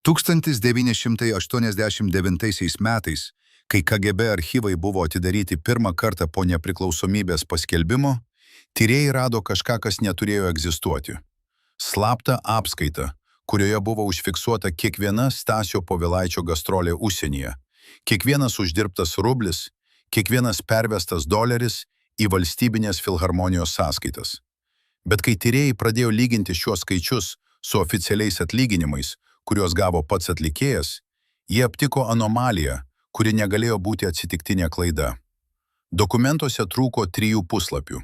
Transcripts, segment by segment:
1989 metais, kai KGB archyvai buvo atidaryti pirmą kartą po nepriklausomybės paskelbimo, tyrėjai rado kažką, kas neturėjo egzistuoti. Slaptą apskaitą, kurioje buvo užfiksuota kiekviena Stasio Povilaičio gastrolė užsienyje, kiekvienas uždirbtas rublis, kiekvienas pervestas doleris į valstybinės filharmonijos sąskaitas. Bet kai tyrėjai pradėjo lyginti šiuos skaičius su oficialiais atlyginimais, kuriuos gavo pats atlikėjas, jie aptiko anomaliją, kuri negalėjo būti atsitiktinė klaida. Dokumentuose trūko 3 puslapių.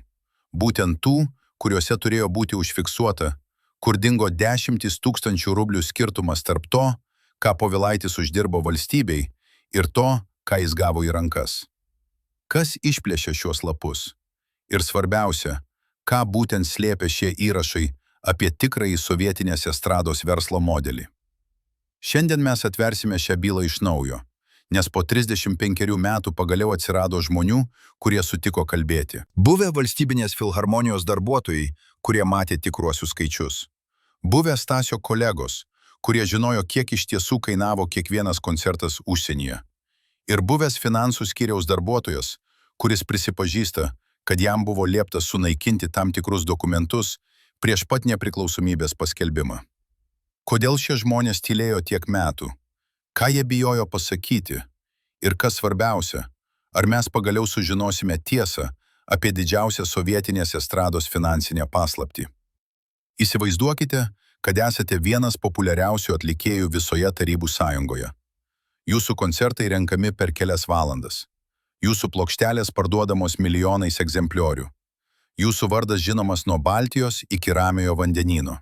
Būtent tų, kuriuose turėjo būti užfiksuota, kur dingo 10 000 rublių skirtumas tarp to, ką Povilaitis uždirbo valstybei, ir to, ką jis gavo į rankas. Kas išplėšė šiuos lapus? Ir svarbiausia, ką būtent slėpė šie įrašai apie tikrąjį sovietinės estrados verslo modelį. Šiandien mes atversime šią bylą iš naujo, nes po 35 metų pagaliau atsirado žmonių, kurie sutiko kalbėti. Buvę valstybinės filharmonijos darbuotojai, kurie matė tikruosius skaičius. Buvę Stasio kolegos, kurie žinojo, kiek iš tiesų kainavo kiekvienas koncertas užsienyje. Ir buvęs finansų skyriaus darbuotojas, kuris prisipažįsta, kad jam buvo liepta sunaikinti tam tikrus dokumentus prieš pat nepriklausomybės paskelbimą. Kodėl šie žmonės tylėjo tiek metų? Ką jie bijojo pasakyti? Ir kas svarbiausia, ar mes pagaliau sužinosime tiesą apie didžiausią sovietinės estrados finansinę paslaptį? Įsivaizduokite, kad esate vienas populiariausių atlikėjų visoje Tarybų Sąjungoje. Jūsų koncertai renkami per kelias valandas. Jūsų plokštelės parduodamos milijonais egzempliorių. Jūsų vardas žinomas nuo Baltijos iki Ramiojo vandenyno.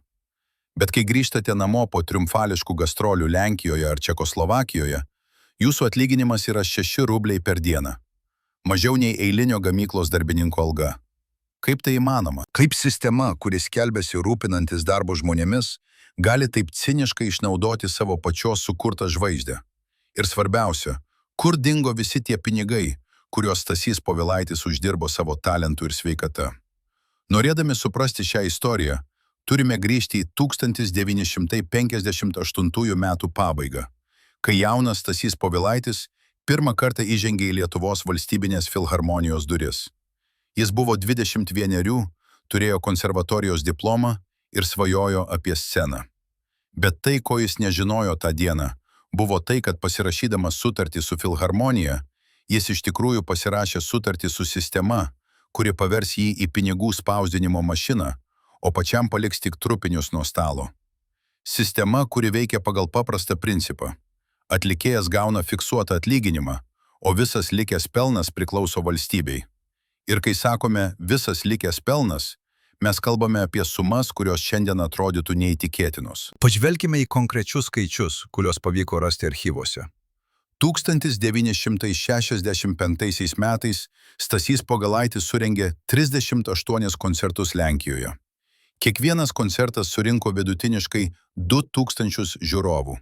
Bet kai grįžtate namo po triumfališkų gastrolių Lenkijoje ar Čekoslovakijoje, jūsų atlyginimas yra 6 rubliai per dieną. Mažiau nei eilinio gamyklos darbininko alga. Kaip tai įmanoma? Kaip sistema, kuris skelbiasi rūpinantis darbo žmonėmis, gali taip ciniškai išnaudoti savo pačios sukurtą žvaigždę? Ir svarbiausia, kur dingo visi tie pinigai, kuriuos Stasys Povilaitis uždirbo savo talentų ir sveikata? Norėdami suprasti šią istoriją, turime grįžti į 1958 metų pabaigą, kai jaunas Stasys Povilaitis pirmą kartą įžengė į Lietuvos valstybinės filharmonijos duris. Jis buvo 21, turėjo konservatorijos diplomą ir svajojo apie sceną. Bet tai, ko jis nežinojo tą dieną, buvo tai, kad pasirašydamas sutartį su filharmonija, jis iš tikrųjų pasirašė sutartį su sistema, kuri pavers jį į pinigų spausdinimo mašiną, o pačiam paliks tik trupinius nuo stalo. Sistema, kuri veikia pagal paprastą principą. Atlikėjas gauna fiksuotą atlyginimą, o visas likęs pelnas priklauso valstybei. Ir kai sakome visas likęs pelnas, mes kalbame apie sumas, kurios šiandien atrodytų neįtikėtinos. Pažvelkime į konkrečius skaičius, kuriuos pavyko rasti archyvuose. 1965 metais Stasys Povilaitis surengė 38 koncertus Lenkijoje. Kiekvienas koncertas surinko vidutiniškai 2000 žiūrovų.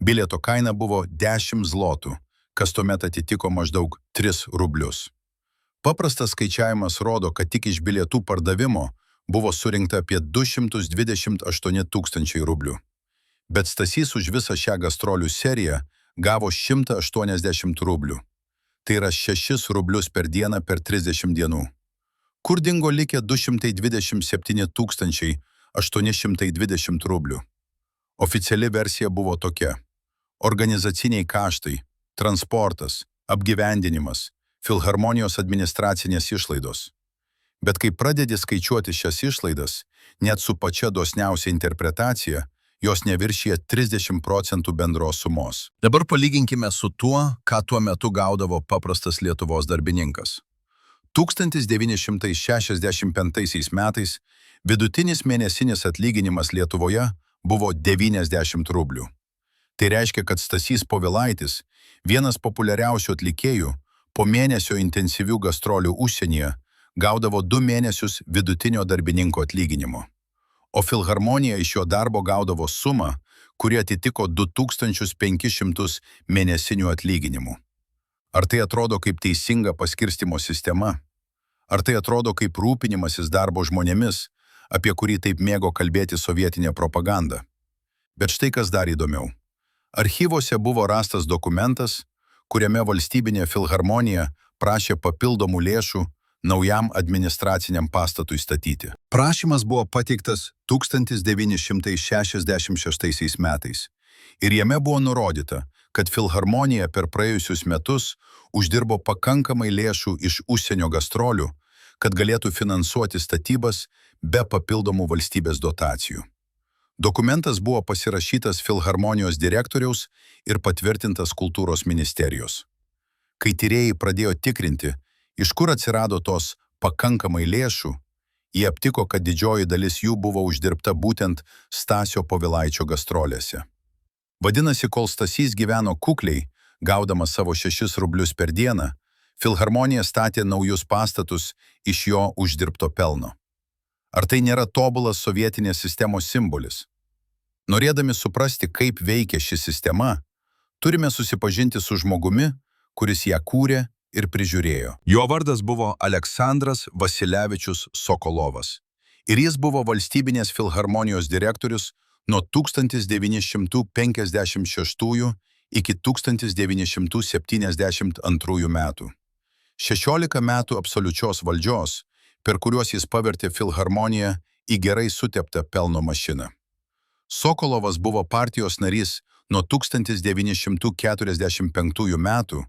Bilieto kaina buvo 10 zlotų, kas tuomet atitiko maždaug 3 rublius. Paprastas skaičiavimas rodo, kad tik iš bilietų pardavimo buvo surinkta apie 228 000 rublių. Bet Stasys už visą šią gastrolių seriją gavo 180 rublių. Tai yra 6 rublius per dieną per 30 dienų. Kur dingo likę 227 820 rublių? Oficiali versija buvo tokia. Organizaciniai kaštai, transportas, apgyvendinimas, filharmonijos administracinės išlaidos. Bet kai pradedi skaičiuoti šias išlaidas, net su pačia dosniausia interpretacija, jos neviršyje 30% bendros sumos. Dabar palyginkime su tuo, ką tuo metu gaudavo paprastas Lietuvos darbininkas. 1965 metais vidutinis mėnesinis atlyginimas Lietuvoje buvo 90 rublių. Tai reiškia, kad Stasys Povilaitis, vienas populiariausių atlikėjų, po mėnesio intensyvių gastrolių užsienyje, gaudavo 2 mėnesius vidutinio darbininko atlyginimo. O filharmonija iš jo darbo gaudavo sumą, kuri atitiko 2500 mėnesinių atlyginimų. Ar tai atrodo kaip teisinga paskirstymo sistema? Ar tai atrodo kaip rūpinimasis darbo žmonėmis, apie kurį taip mėgo kalbėti sovietinė propaganda? Bet štai kas dar įdomiau. Archyvuose buvo rastas dokumentas, kuriame valstybinė filharmonija prašė papildomų lėšų naujam administraciniam pastatui statyti. Prašymas buvo pateiktas 1966 metais ir jame buvo nurodyta, kad filharmonija per praėjusius metus uždirbo pakankamai lėšų iš užsienio gastrolių, kad galėtų finansuoti statybas be papildomų valstybės dotacijų. Dokumentas buvo pasirašytas filharmonijos direktoriaus ir patvirtintas kultūros ministerijos. Kai tyrėjai pradėjo tikrinti, iš kur atsirado tos pakankamai lėšų, jie aptiko, kad didžioji dalis jų buvo uždirbta būtent Stasio Povilaičio gastrolėse. Vadinasi, kol Stasys gyveno kukliai, gaudamas savo 6 rublius per dieną, filharmonija statė naujus pastatus iš jo uždirbto pelno. Ar tai nėra tobulas sovietinės sistemos simbolis? Norėdami suprasti, kaip veikia ši sistema, turime susipažinti su žmogumi, kuris ją kūrė ir prižiūrėjo. Jo vardas buvo Aleksandras Vasilevičius Sokolovas. Ir jis buvo valstybinės filharmonijos direktorius nuo 1956 iki 1972 metų. 16 metų absoliučios valdžios, per kuriuos jis pavertė filharmoniją į gerai suteptą pelno mašiną. Sokolovas buvo partijos narys nuo 1945 metų,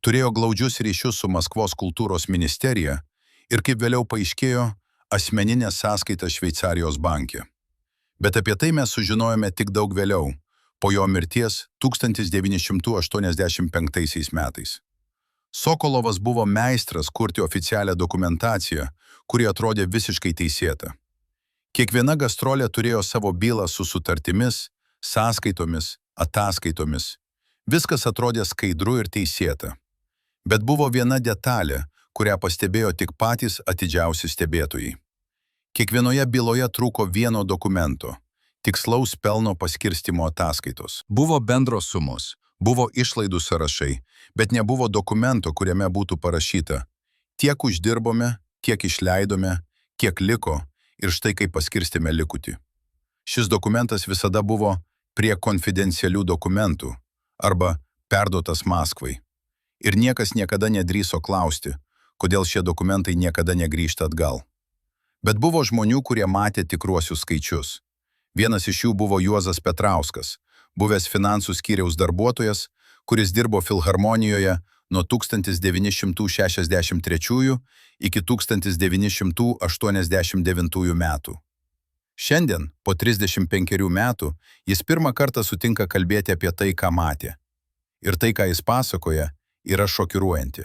turėjo glaudžius ryšius su Maskvos kultūros ministerija ir, kaip vėliau paaiškėjo, asmeninę sąskaitą Šveicarijos banke. Bet apie tai mes sužinojome tik daug vėliau, po jo mirties 1985 metais. Sokolovas buvo meistras kurti oficialią dokumentaciją, kuri atrodė visiškai teisėta. Kiekviena gastrolė turėjo savo bylą su sutartimis, sąskaitomis, ataskaitomis. Viskas atrodė skaidru ir teisėta. Bet buvo viena detalė, kurią pastebėjo tik patys atidžiausi stebėtojai. Kiekvienoje byloje trūko vieno dokumento – tikslaus pelno paskirstimo ataskaitos. Buvo bendros sumos, buvo išlaidų sąrašai, bet nebuvo dokumento, kuriame būtų parašyta tiek uždirbome, tiek išleidome, kiek liko ir štai kaip paskirstėme likutį. Šis dokumentas visada buvo prie konfidencialių dokumentų arba perduotas Maskvai. Ir niekas niekada nedrįso klausti, kodėl šie dokumentai niekada negrįžta atgal. Bet buvo žmonių, kurie matė tikruosius skaičius. Vienas iš jų buvo Juozas Petrauskas, buvęs finansų skyriaus darbuotojas, kuris dirbo filharmonijoje nuo 1963 iki 1989 metų. Šiandien, po 35 metų, jis pirmą kartą sutinka kalbėti apie tai, ką matė. Ir tai, ką jis pasakoja, yra šokiruojanti.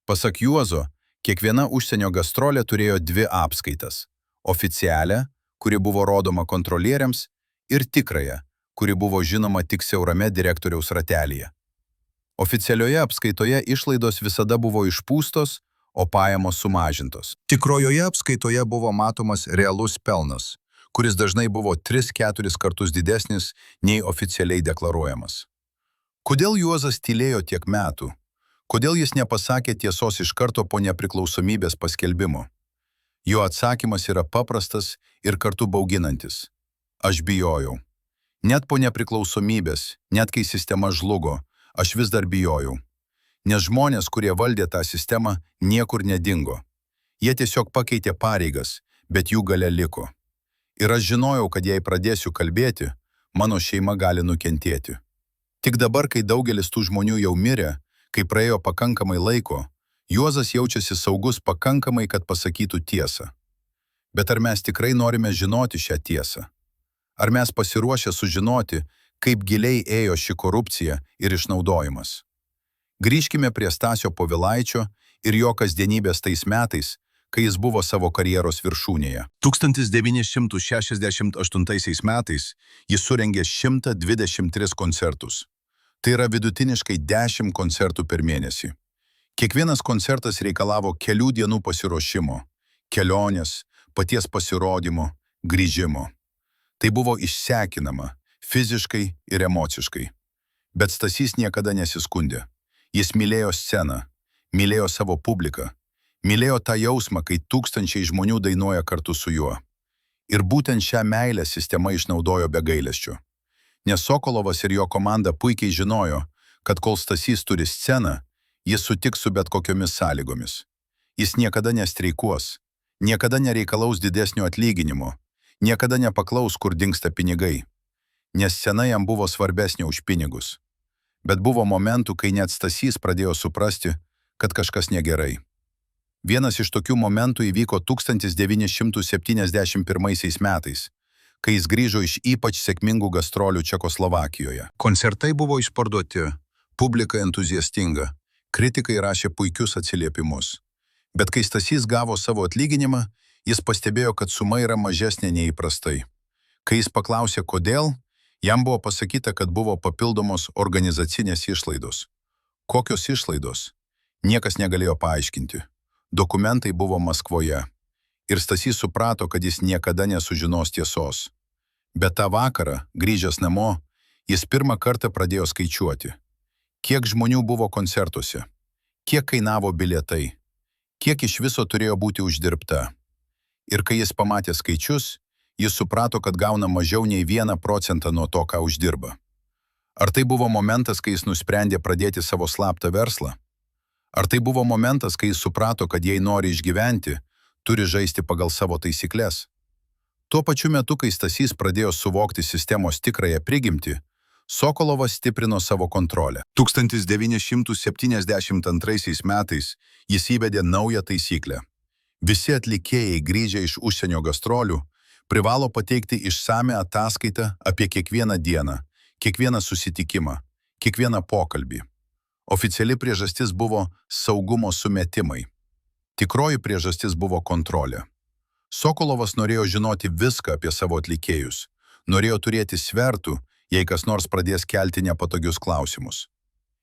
Pasak Juozo, kiekviena užsienio gastrolė turėjo 2 apskaitas – oficialią, kuri buvo rodoma kontrolieriams, ir tikrąją, kuri buvo žinoma tik siaurame direktoriaus ratelyje. Oficialioje apskaitoje išlaidos visada buvo išpūstos, o pajamos sumažintos. Tikrojoje apskaitoje buvo matomas realus pelnas, kuris dažnai buvo 3-4 kartus didesnis nei oficialiai deklaruojamas. Kodėl Juozas tylėjo tiek metų? Kodėl jis nepasakė tiesos iš karto po nepriklausomybės paskelbimo? Jo atsakymas yra paprastas ir kartu bauginantis. Aš bijojau. Net po nepriklausomybės, net kai sistema žlugo, aš vis dar bijojau. Nes žmonės, kurie valdė tą sistemą, niekur nedingo. Jie tiesiog pakeitė pareigas, bet jų galia liko. Ir aš žinojau, kad jei pradėsiu kalbėti, mano šeima gali nukentėti. Tik dabar, kai daugelis tų žmonių jau mirė, kai praėjo pakankamai laiko, Juozas jaučiasi saugus pakankamai, kad pasakytų tiesą. Bet ar mes tikrai norime žinoti šią tiesą? Ar mes pasiruošę sužinoti, kaip giliai ėjo ši korupcija ir išnaudojimas? Grįžkime prie Stasio Povilaičio ir jo kasdienybės tais metais, kai jis buvo savo karjeros viršūnėje. 1968 metais jis surengė 123 koncertus. Tai yra vidutiniškai 10 koncertų per mėnesį. Kiekvienas koncertas reikalavo kelių dienų pasiruošimo, kelionės, paties pasirodymo, grįžimo. Tai buvo išsekinama, fiziškai ir emociškai. Bet Stasys niekada nesiskundė. Jis mylėjo sceną, mylėjo savo publiką, mylėjo tą jausmą, kai tūkstančiai žmonių dainuoja kartu su juo. Ir būtent šią meilę sistema išnaudojo be gailesčio. Nes Sokolovas ir jo komanda puikiai žinojo, kad kol Stasys turi sceną, jis sutiks su bet kokiomis sąlygomis. Jis niekada nestreikuos, niekada nereikalaus didesnio atlyginimo, niekada nepaklaus, kur dingsta pinigai. Nes scena jam buvo svarbesnė už pinigus. Bet buvo momentų, kai net Stasys pradėjo suprasti, kad kažkas negerai. Vienas iš tokių momentų įvyko 1971 metais, kai jis grįžo iš ypač sėkmingų gastrolių Čekoslovakijoje. Koncertai buvo išparduoti, publika entuziastinga, kritikai rašė puikius atsiliepimus. Bet kai Stasys gavo savo atlyginimą, jis pastebėjo, kad suma yra mažesnė nei įprastai. Kai jis paklausė, kodėl, jam buvo pasakyta, kad buvo papildomos organizacinės išlaidos. Kokios išlaidos? Niekas negalėjo paaiškinti. Dokumentai buvo Maskvoje. Ir Stasys suprato, kad jis niekada nesužinos tiesos. Bet tą vakarą, grįžęs namo, jis pirmą kartą pradėjo skaičiuoti. Kiek žmonių buvo koncertuose? Kiek kainavo bilietai? Kiek iš viso turėjo būti uždirbta? Ir kai jis pamatė skaičius, jis suprato, kad gauna mažiau nei 1% nuo to, ką uždirba. Ar tai buvo momentas, kai jis nusprendė pradėti savo slaptą verslą? Ar tai buvo momentas, kai jis suprato, kad jei nori išgyventi, turi žaisti pagal savo taisyklės? Tuo pačiu metu, kai Stasys pradėjo suvokti sistemos tikrąją prigimtį, Sokolovas stiprino savo kontrolę. 1972 metais jis įvedė naują taisyklę. Visi atlikėjai grįžę iš užsienio gastrolių privalo pateikti išsamią ataskaitą apie kiekvieną dieną, kiekvieną susitikimą, kiekvieną pokalbį. Oficiali priežastis buvo saugumo sumetimai. Tikroji priežastis buvo kontrolė. Sokolovas norėjo žinoti viską apie savo atlikėjus, norėjo turėti svertų, jei kas nors pradės kelti nepatogius klausimus.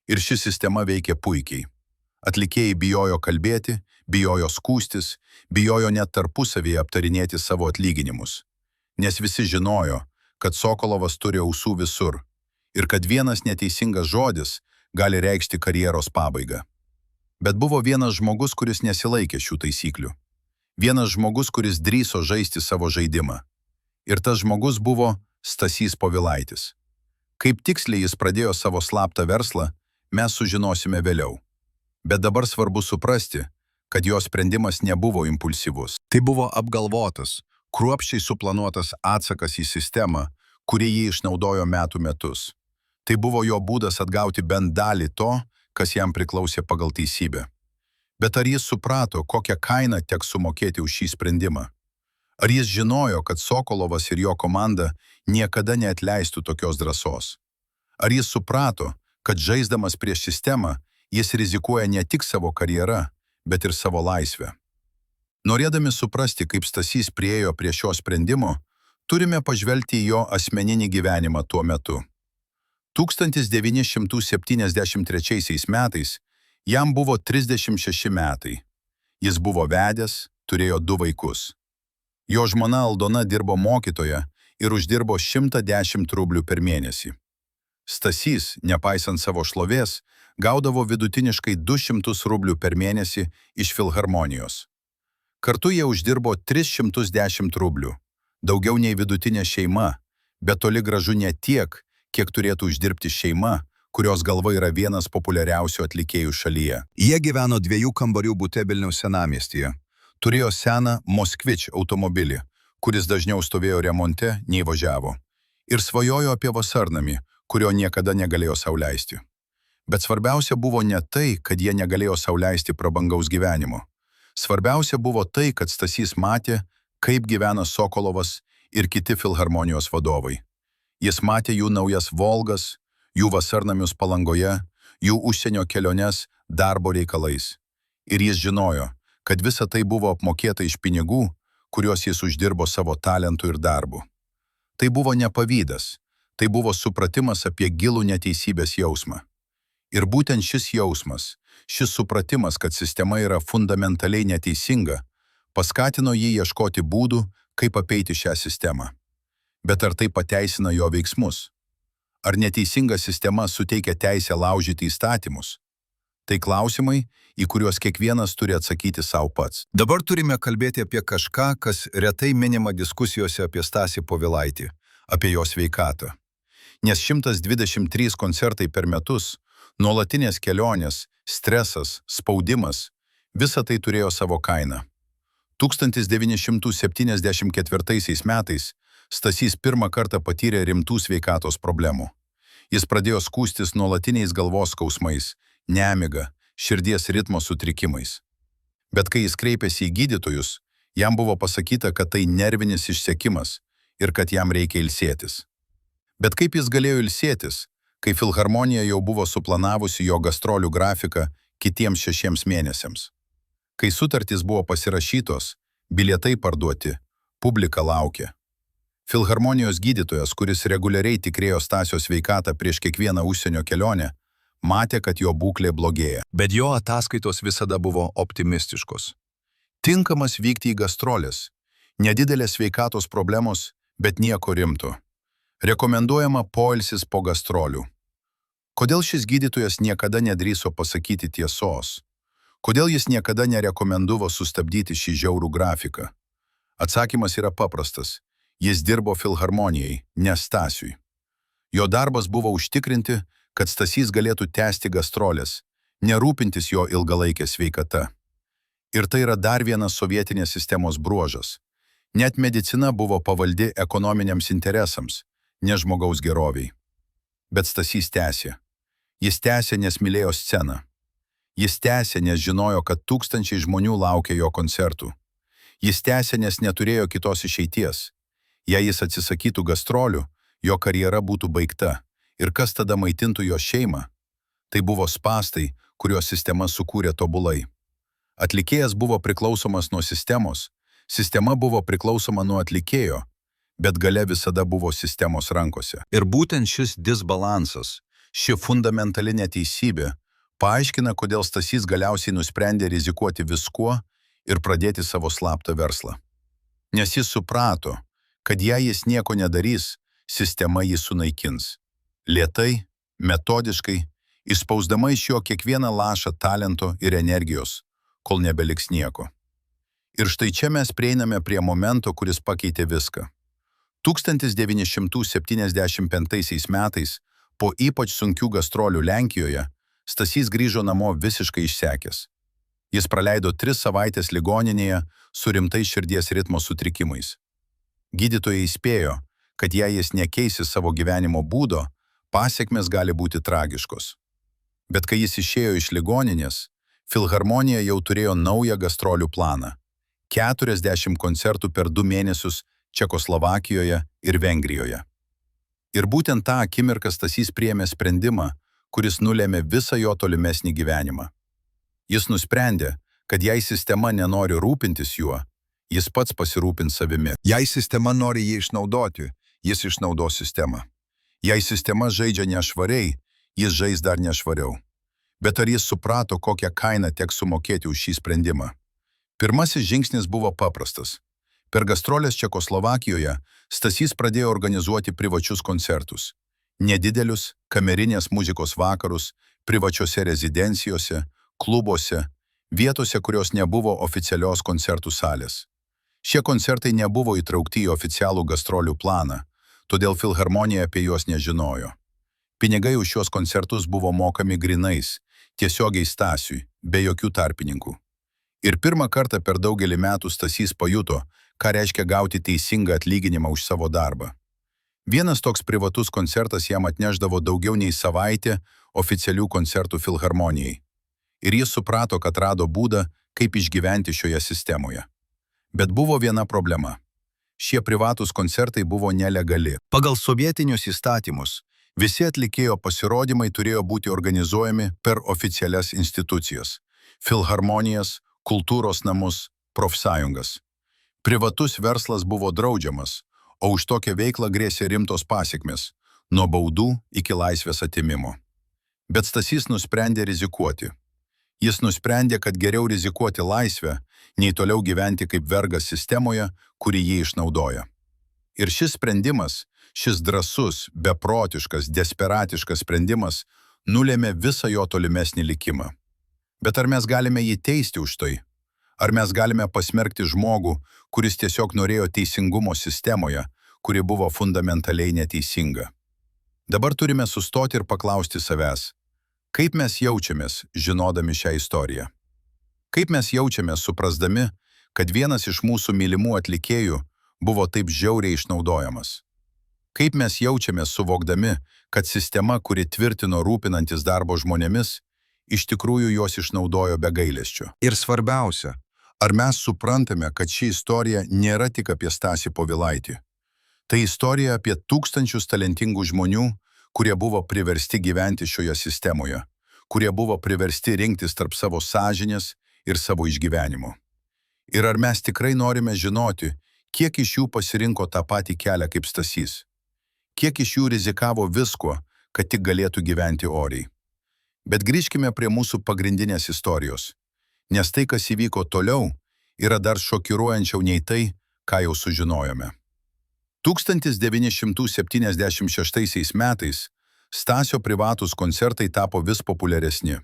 Ir ši sistema veikė puikiai. Atlikėjai bijojo kalbėti, bijojo skųstis, bijojo net tarpusavyje aptarinėti savo atlyginimus. Nes visi žinojo, kad Sokolovas turi ausų visur ir kad vienas neteisingas žodis gali reikšti karjeros pabaigą. Bet buvo vienas žmogus, kuris nesilaikė šių taisyklių. Vienas žmogus, kuris drįso žaisti savo žaidimą. Ir tas žmogus buvo Stasys Povilaitis. Kaip tiksliai jis pradėjo savo slaptą verslą, mes sužinosime vėliau. Bet dabar svarbu suprasti, kad jo sprendimas nebuvo impulsyvus. Tai buvo apgalvotas, kruopščiai suplanuotas atsakas į sistemą, kuri jį išnaudojo metų metus. Tai buvo jo būdas atgauti bent dalį to, kas jam priklausė pagal teisybę. Bet ar jis suprato, kokią kainą teks sumokėti už šį sprendimą? Ar jis žinojo, kad Sokolovas ir jo komanda niekada neatleistų tokios drąsos? Ar jis suprato, kad žaisdamas prieš sistemą, jis rizikuoja ne tik savo karjerą, bet ir savo laisvę? Norėdami suprasti, kaip Stasys priėjo prie šio sprendimo, turime pažvelgti į jo asmeninį gyvenimą tuo metu. 1973 metais jam buvo 36 metai. Jis buvo vedęs, turėjo 2 vaikus. Jo žmona Aldona dirbo mokytoja ir uždirbo 110 rublių per mėnesį. Stasys, nepaisant savo šlovės, gaudavo vidutiniškai 200 rublių per mėnesį iš filharmonijos. Kartu jie uždirbo 310 rublių, daugiau nei vidutinė šeima, bet toli gražu ne tiek, kiek turėtų uždirbti šeima, kurios galva yra vienas populiariausių atlikėjų šalyje. Jie gyveno 2 kambarių bute Vilniaus senamiestyje. Turėjo seną Moskvič automobilį, kuris dažniau stovėjo remonte, nei važiavo. Ir svajojo apie vasarnamį, kurio niekada negalėjo sau leisti. Bet svarbiausia buvo ne tai, kad jie negalėjo sau leisti prabangaus gyvenimo. Svarbiausia buvo tai, kad Stasys matė, kaip gyvena Sokolovas ir kiti filharmonijos vadovai. Jis matė jų naujas Volgas, jų vasarnamius Palangoje, jų užsienio keliones darbo reikalais. Ir jis žinojo, kad visa tai buvo apmokėta iš pinigų, kuriuos jis uždirbo savo talentų ir darbu. Tai buvo ne pavydas, tai buvo supratimas apie gilų neteisybės jausmą. Ir būtent šis jausmas, šis supratimas, kad sistema yra fundamentaliai neteisinga, paskatino jį ieškoti būdų, kaip apeiti šią sistemą. Bet ar tai pateisina jo veiksmus? Ar neteisinga sistema suteikia teisę laužyti įstatymus? Tai klausimai, į kuriuos kiekvienas turi atsakyti savo pats. Dabar turime kalbėti apie kažką, kas retai minima diskusijose apie Stasį Povilaitį, apie jo sveikatą. Nes 123 koncertai per metus, nuolatinės kelionės, stresas, spaudimas – visa tai turėjo savo kainą. 1974 metais Stasys pirmą kartą patyrė rimtų sveikatos problemų. Jis pradėjo skųstis nuolatiniais galvos skausmais, nemiga, širdies ritmo sutrikimais. Bet kai jis kreipėsi į gydytojus, jam buvo pasakyta, kad tai nervinis išsekimas ir kad jam reikia ilsėtis. Bet kaip jis galėjo ilsėtis, kai Filharmonija jau buvo suplanavusi jo gastrolių grafiką kitiems 6 mėnesiams? Kai sutartys buvo pasirašytos, bilietai parduoti, publika laukė. Filharmonijos gydytojas, kuris reguliariai tikrėjo Stasio sveikatą prieš kiekvieną užsienio kelionę, matė, kad jo būklė blogėja. Bet jo ataskaitos visada buvo optimistiškos. Tinkamas vykti į gastrolės. Nedidelės sveikatos problemos, bet nieko rimto. Rekomenduojama poilsis po gastrolių. Kodėl šis gydytojas niekada nedrįso pasakyti tiesos? Kodėl jis niekada nerekomendavo sustabdyti šį žiaurų grafiką? Atsakymas yra paprastas. Jis dirbo Filharmonijai, ne Stasiui. Jo darbas buvo užtikrinti, kad Stasys galėtų tęsti gastrolės, nerūpintis jo ilgalaikė sveikata. Ir tai yra dar vienas sovietinės sistemos bruožas. Net medicina buvo pavaldi ekonominiams interesams, ne žmogaus geroviai. Bet Stasys tęsė. Jis tęsė, nes mylėjo sceną. Jis tęsė, nes žinojo, kad tūkstančiai žmonių laukia jo koncertų. Jis tęsė, nes neturėjo kitos išeities. Jei jis atsisakytų gastrolių, jo karjera būtų baigta. Ir kas tada maitintų jo šeimą? Tai buvo spąstai, kuriuos sistema sukūrė tobulai. Atlikėjas buvo priklausomas nuo sistemos, sistema buvo priklausoma nuo atlikėjo, bet galia visada buvo sistemos rankose. Ir būtent šis disbalansas, ši fundamentali neteisybė, paaiškina, kodėl Stasys galiausiai nusprendė rizikuoti viskuo ir pradėti savo slaptą verslą. Nes jis suprato, kad jei jis nieko nedarys, sistema jį sunaikins. Lėtai, metodiškai, išspausdama iš jo kiekvieną lašą talento ir energijos, kol nebeliks nieko. Ir štai čia mes prieiname prie momento, kuris pakeitė viską. 1975 metais, po ypač sunkių gastrolių Lenkijoje, Stasys grįžo namo visiškai išsekęs. Jis praleido 3 savaites ligoninėje su rimtais širdies ritmo sutrikimais. Gydytojai įspėjo, kad jei jis nekeisi savo gyvenimo būdo, pasekmės gali būti tragiškos. Bet kai jis išėjo iš ligoninės, Filharmonija jau turėjo naują gastrolių planą. 40 koncertų per 2 mėnesius Čekoslovakijoje ir Vengrijoje. Ir būtent tą akimirką Stasys priėmė sprendimą, kuris nulėmė visą jo tolimesnį gyvenimą. Jis nusprendė, kad jei sistema nenori rūpintis juo, jis pats pasirūpins savimi. Jei sistema nori jį išnaudoti, jis išnaudos sistemą. Jei sistema žaidžia nešvariai, jis žais dar nešvariau. Bet ar jis suprato, kokią kainą teks sumokėti už šį sprendimą? Pirmasis žingsnis buvo paprastas. Per gastrolės Čekoslovakijoje Stasys pradėjo organizuoti privačius koncertus. Nedidelius, kamerinės muzikos vakarus, privačiose rezidencijose, klubuose, vietose, kurios nebuvo oficialios koncertų salės. Šie koncertai nebuvo įtraukti į oficialų gastrolių planą, todėl Filharmonija apie juos nežinojo. Pinigai už šios koncertus buvo mokami grinais, tiesiogiai Stasiui, be jokių tarpininkų. Ir pirmą kartą per daugelį metų Stasys pajuto, ką reiškia gauti teisingą atlyginimą už savo darbą. Vienas toks privatus koncertas jam atnešdavo daugiau nei savaitę oficialių koncertų Filharmonijai. Ir jis suprato, kad rado būdą, kaip išgyventi šioje sistemoje. Bet buvo viena problema. Šie privatūs koncertai buvo nelegali. Pagal sovietinius įstatymus, visi atlikėjo pasirodymai turėjo būti organizuojami per oficialias institucijas – Filharmonijas, kultūros namus, profsąjungas. Privatus verslas buvo draudžiamas, o už tokią veiklą grėsė rimtos pasekmės – nuo baudų iki laisvės atėmimo. Bet Stasys nusprendė rizikuoti. Jis nusprendė, kad geriau rizikuoti laisvę, nei toliau gyventi kaip vergas sistemoje, kuri jį išnaudoja. Ir šis sprendimas, šis drąsus, beprotiškas, desperatiškas sprendimas nulėmė visą jo tolimesnį likimą. Bet ar mes galime jį teisti už tai? Ar mes galime pasmerkti žmogų, kuris tiesiog norėjo teisingumo sistemoje, kuri buvo fundamentaliai neteisinga? Dabar turime sustoti ir paklausti savęs, kaip mes jaučiamės, žinodami šią istoriją. Kaip mes jaučiamės, suprasdami, kad vienas iš mūsų mylimų atlikėjų buvo taip žiauriai išnaudojamas. Kaip mes jaučiamės, suvokdami, kad sistema, kuri tvirtino rūpinantis darbo žmonėmis, iš tikrųjų juos išnaudojo be gailesčio. Ir svarbiausia, ar mes suprantame, kad ši istorija nėra tik apie Stasį Povilaitį. Tai istorija apie tūkstančius talentingų žmonių, kurie buvo priversti gyventi šioje sistemoje, kurie buvo priversti rinktis tarp savo sąžinės ir savo išgyvenimo. Ir ar mes tikrai norime žinoti, kiek iš jų pasirinko tą patį kelią kaip Stasys? Kiek iš jų rizikavo visko, kad tik galėtų gyventi oriai? Bet grįžkime prie mūsų pagrindinės istorijos, nes tai, kas įvyko toliau, yra dar šokiruojančiau nei tai, ką jau sužinojome. 1976 metais Stasio privatūs koncertai tapo vis populiaresni.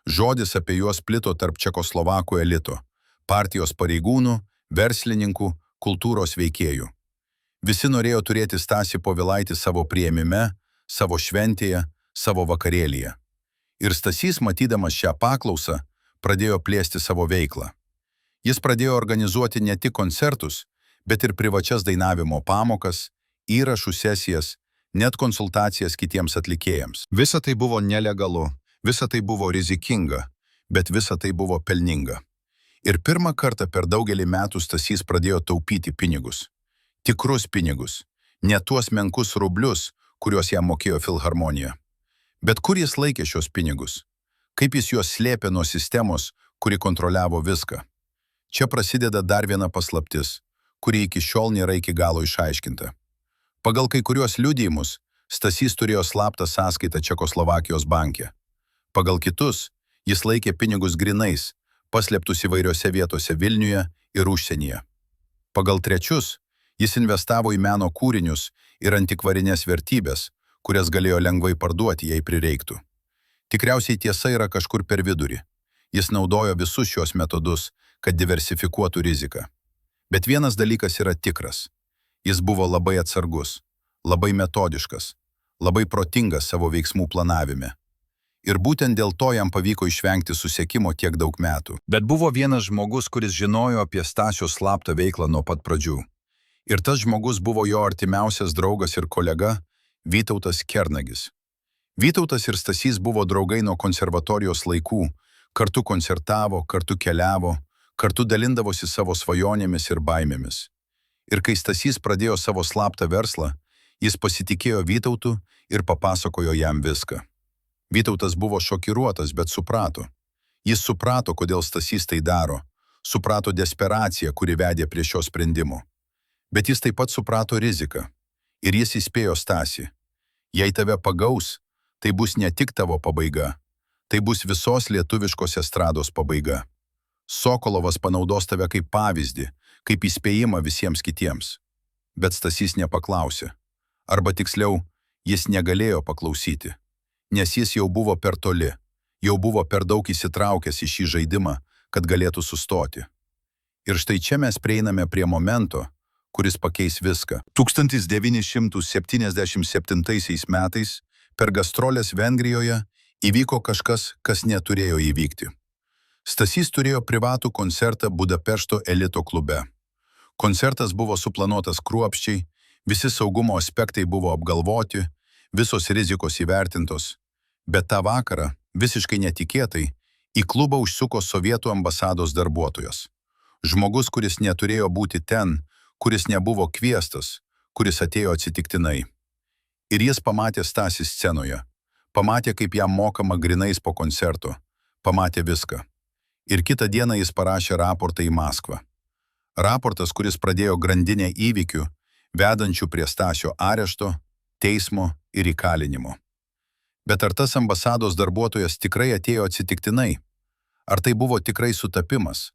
Žodis apie juos plito tarp Čekoslovakų elito, partijos pareigūnų, verslininkų, kultūros veikėjų. Visi norėjo turėti Stasį Povilaitį savo priėmime, savo šventėje, savo vakarėlyje. Ir Stasys, matydamas šią paklausą, pradėjo plėsti savo veiklą. Jis pradėjo organizuoti ne tik koncertus, bet ir privačias dainavimo pamokas, įrašų sesijas, net konsultacijas kitiems atlikėjams. Visa tai buvo nelegalu, visa tai buvo rizikinga, bet visa tai buvo pelninga. Ir pirmą kartą per daugelį metų Stasys pradėjo taupyti pinigus. Tikrus pinigus, ne tuos menkus rublius, kuriuos jam mokėjo Filharmonija. Bet kur jis laikė šios pinigus? Kaip jis juos slėpė nuo sistemos, kuri kontroliavo viską? Čia prasideda dar viena paslaptis, kuri iki šiol nėra iki galo išaiškinta. Pagal kai kuriuos liudijimus, Stasys turėjo slaptą sąskaitą Čekoslovakijos banke. Pagal kitus, jis laikė pinigus grinais, paslėptus įvairiose vietose Vilniuje ir užsienyje. Pagal trečius, jis investavo į meno kūrinius ir antikvarines vertybės, kurias galėjo lengvai parduoti, jei prireiktų. Tikriausiai tiesa yra kažkur per vidurį. Jis naudojo visus šios metodus, kad diversifikuotų riziką. Bet vienas dalykas yra tikras. Jis buvo labai atsargus, labai metodiškas, labai protingas savo veiksmų planavime. Ir būtent dėl to jam pavyko išvengti susekimo tiek daug metų. Bet buvo vienas žmogus, kuris žinojo apie Stasio slaptą veiklą nuo pat pradžių. Ir tas žmogus buvo jo artimiausias draugas ir kolega Vytautas Kernagis. Vytautas ir Stasys buvo draugai nuo konservatorijos laikų, kartu koncertavo, kartu keliavo, kartu dalindavosi savo svajonėmis ir baimėmis. Ir kai Stasys pradėjo savo slaptą verslą, jis pasitikėjo Vytautu ir papasakojo jam viską. Vytautas buvo šokiruotas, bet suprato. Jis suprato, kodėl Stasys tai daro, suprato desperaciją, kuri vedė prie šio sprendimo. Bet jis taip pat suprato riziką. Ir jis įspėjo Stasį. Jei tave pagaus, tai bus ne tik tavo pabaiga, tai bus visos lietuviškos estrados pabaiga. Sokolovas panaudos tave kaip pavyzdį, kaip įspėjimą visiems kitiems. Bet Stasys nepaklausė. Arba tiksliau, jis negalėjo paklausyti, nes jis jau buvo per toli, jau buvo per daug įsitraukęs į šį žaidimą, kad galėtų sustoti. Ir štai čia mes prieiname prie momento, kuris pakeis viską. 1977 metais per gastrolės Vengrijoje įvyko kažkas, kas neturėjo įvykti. Stasys turėjo privatų koncertą Budapešto elito klube. Koncertas buvo suplanuotas kruopščiai, visi saugumo aspektai buvo apgalvoti, visos rizikos įvertintos. Bet tą vakarą, visiškai netikėtai, į klubą užsuko Sovietų ambasados darbuotojas. Žmogus, kuris neturėjo būti ten, kuris nebuvo kviestas, kuris atėjo atsitiktinai. Ir jis pamatė Stasį scenoje, pamatė, kaip jam mokama grinais po koncerto, pamatė viską. Ir kitą dieną jis parašė raportą į Maskvą. Raportas, kuris pradėjo grandinę įvykių, vedančių prie Stasio arešto, teismo ir įkalinimo. Bet ar tas ambasados darbuotojas tikrai atėjo atsitiktinai? Ar tai buvo tikrai sutapimas?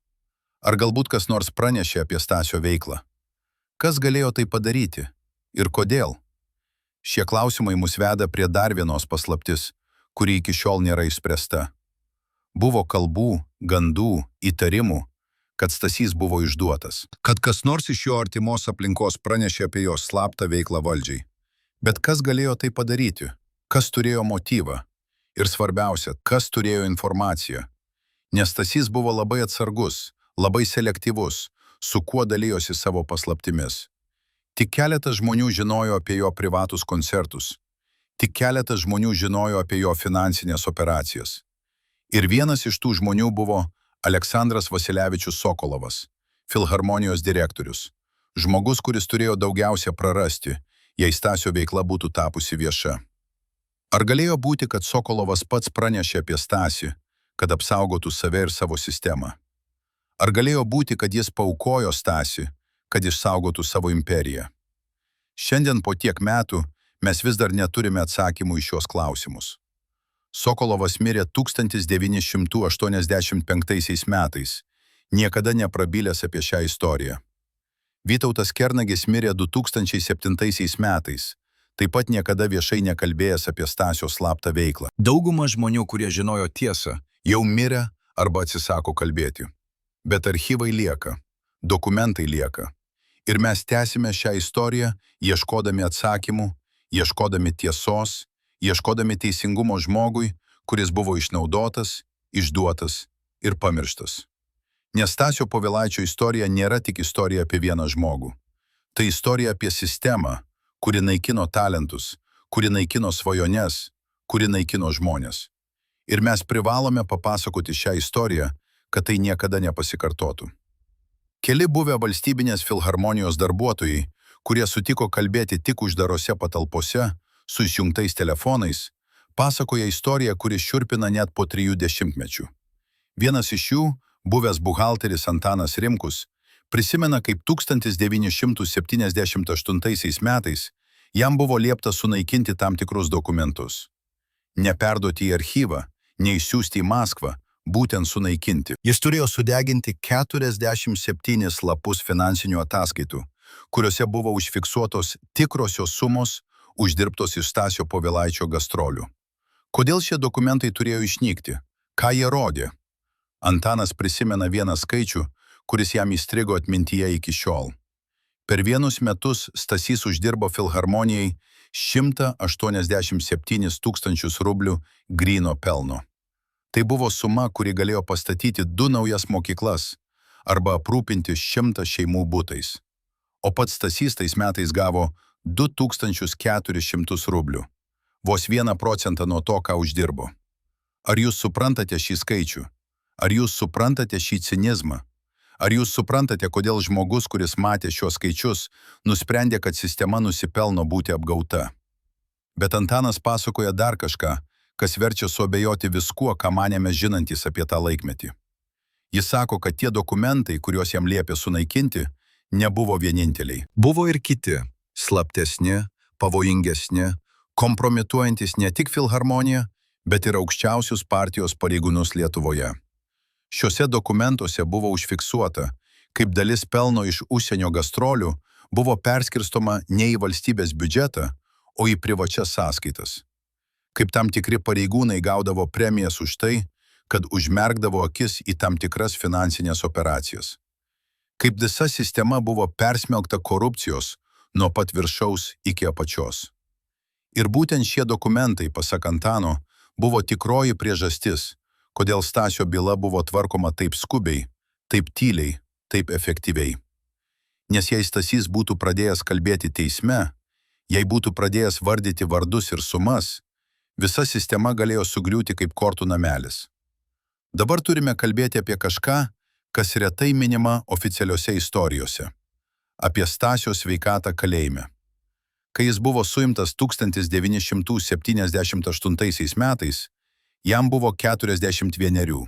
Ar galbūt kas nors pranešė apie Stasio veiklą? Kas galėjo tai padaryti? Ir kodėl? Šie klausimai mus veda prie dar vienos paslaptis, kuri iki šiol nėra išspręsta. Buvo kalbų, gandų, įtarimų, kad Stasys buvo išduotas. Kad kas nors iš jo artimos aplinkos pranešė apie jo slaptą veiklą valdžiai. Bet kas galėjo tai padaryti? Kas turėjo motyvą? Ir svarbiausia, kas turėjo informaciją? Nes Stasys buvo labai atsargus, labai selektyvus, su kuo dalyjosi savo paslaptimis. Tik keletas žmonių žinojo apie jo privatus koncertus. Tik keletas žmonių žinojo apie jo finansinės operacijas. Ir vienas iš tų žmonių buvo Aleksandras Vasilevičius Sokolovas, filharmonijos direktorius. Žmogus, kuris turėjo daugiausia prarasti, jei Stasio veikla būtų tapusi vieša. Ar galėjo būti, kad Sokolovas pats pranešė apie Stasį, kad apsaugotų save ir savo sistemą? Ar galėjo būti, kad jis paaukojo Stasį, kad išsaugotų savo imperiją? Šiandien po tiek metų mes vis dar neturime atsakymų į šios klausimus. Sokolovas mirė 1985 metais, niekada neprabilęs apie šią istoriją. Vytautas Kernagis mirė 2007 metais, taip pat niekada viešai nekalbėjęs apie Stasio slaptą veiklą. Dauguma žmonių, kurie žinojo tiesą, jau mirė arba atsisako kalbėti. Bet archyvai lieka, dokumentai lieka. Ir mes tęsime šią istoriją, ieškodami atsakymų, ieškodami tiesos, ieškodami teisingumo žmogui, kuris buvo išnaudotas, išduotas ir pamirštas. Nes Stasio Povilaičio istorija nėra tik istorija apie vieną žmogų. Tai istorija apie sistemą, kuri naikino talentus, kuri naikino svajones, kuri naikino žmonės. Ir mes privalome papasakoti šią istoriją, kad tai niekada nepasikartotų. Keli buvę valstybinės filharmonijos darbuotojai, kurie sutiko kalbėti tik uždarose patalpose, su išjungtais telefonais, pasakoja istoriją, kuri šiurpina net po 3 dešimtmečių. Vienas iš jų, buvęs buhalteris Antanas Rimkus, prisimena, kaip 1978 metais jam buvo liepta sunaikinti tam tikrus dokumentus. Neperduoti į archyvą, neįsiųsti į Maskvą, būtent sunaikinti. Jis turėjo sudeginti 47 lapus finansinių ataskaitų, kuriuose buvo užfiksuotos tikrosios sumos uždirbtos iš Stasio Povilaičio gastrolių. Kodėl šie dokumentai turėjo išnykti? Ką jie rodė? Antanas prisimena vieną skaičių, kuris jam įstrigo atmintyje iki šiol. Per vienus metus Stasys uždirbo filharmonijai 187 000 rublių gryno pelno. Tai buvo suma, kuri galėjo pastatyti 2 naujas mokyklas arba aprūpinti 100 šeimų butais. O pats Stasys tais metais gavo 2400 rublių, vos 1% nuo to, ką uždirbo. Ar jūs suprantate šį skaičių? Ar jūs suprantate šį cinizmą? Ar jūs suprantate, kodėl žmogus, kuris matė šios skaičius, nusprendė, kad sistema nusipelno būti apgauta? Bet Antanas pasakoja dar kažką, kas verčia suabejoti viskuo, ką manėme žinantys apie tą laikmetį. Jis sako, kad tie dokumentai, kuriuos jam liepė sunaikinti, nebuvo vieninteliai. Buvo ir kiti, slaptesni, pavojingesni, kompromituojantis ne tik filharmoniją, bet ir aukščiausius partijos pareigūnus Lietuvoje. Šiuose dokumentuose buvo užfiksuota, kaip dalis pelno iš užsienio gastrolių buvo perskirstoma ne į valstybės biudžetą, o į privačias sąskaitas. Kaip tam tikri pareigūnai gaudavo premijas už tai, kad užmerkdavo akis į tam tikras finansinės operacijas. Kaip visa sistema buvo persmelkta korupcijos nuo pat viršaus iki apačios. Ir būtent šie dokumentai, pasak Antano, buvo tikroji priežastis, kodėl Stasio byla buvo tvarkoma taip skubiai, taip tyliai, taip efektyviai. Nes jei Stasys būtų pradėjęs kalbėti teisme, jei būtų pradėjęs vardyti vardus ir sumas, visa sistema galėjo sugriūti kaip kortų namelis. Dabar turime kalbėti apie kažką, kas retai minima oficialiuose istorijose. Apie Stasio sveikatą kalėjime. Kai jis buvo suimtas 1978 metais, jam buvo 41.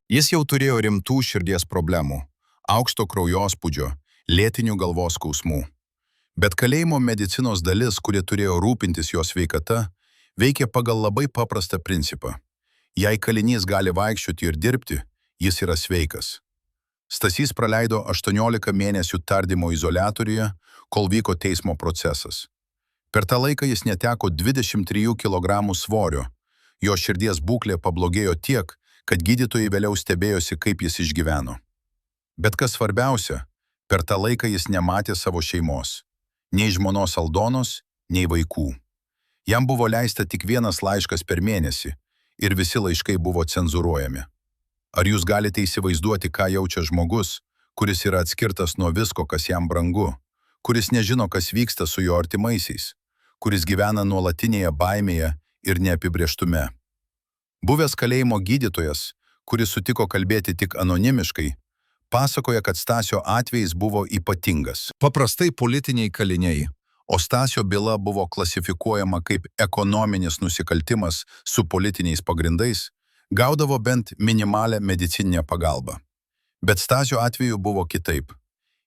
Jis jau turėjo rimtų širdies problemų, aukšto kraujospūdžio, lėtinių galvos skausmų. Bet kalėjimo medicinos dalis, kuri turėjo rūpintis jo sveikata, veikė pagal labai paprastą principą. Jei kalinys gali vaikščioti ir dirbti, jis yra sveikas. Stasys praleido 18 mėnesių tardymo izoliatoriuje, kol vyko teismo procesas. Per tą laiką jis neteko 23 kg svorio. Jo širdies būklė pablogėjo tiek, kad gydytojai vėliau stebėjosi, kaip jis išgyveno. Bet kas svarbiausia, per tą laiką jis nematė savo šeimos. Nei žmonos Aldonos, nei vaikų. Jam buvo leista tik vienas laiškas per mėnesį ir visi laiškai buvo cenzūruojami. Ar jūs galite įsivaizduoti, ką jaučia žmogus, kuris yra atskirtas nuo visko, kas jam brangu, kuris nežino, kas vyksta su jo artimaisiais, kuris gyvena nuolatinėje baimėje ir neapibrieštume? Buvęs kalėjimo gydytojas, kuris sutiko kalbėti tik anonimiškai, pasakoja, kad Stasio atvejis buvo ypatingas. Paprastai politiniai kaliniai, o Stasio byla buvo klasifikuojama kaip ekonominis nusikaltimas su politiniais pagrindais, gaudavo bent minimalę medicininę pagalbą. Bet Stasio atveju buvo kitaip.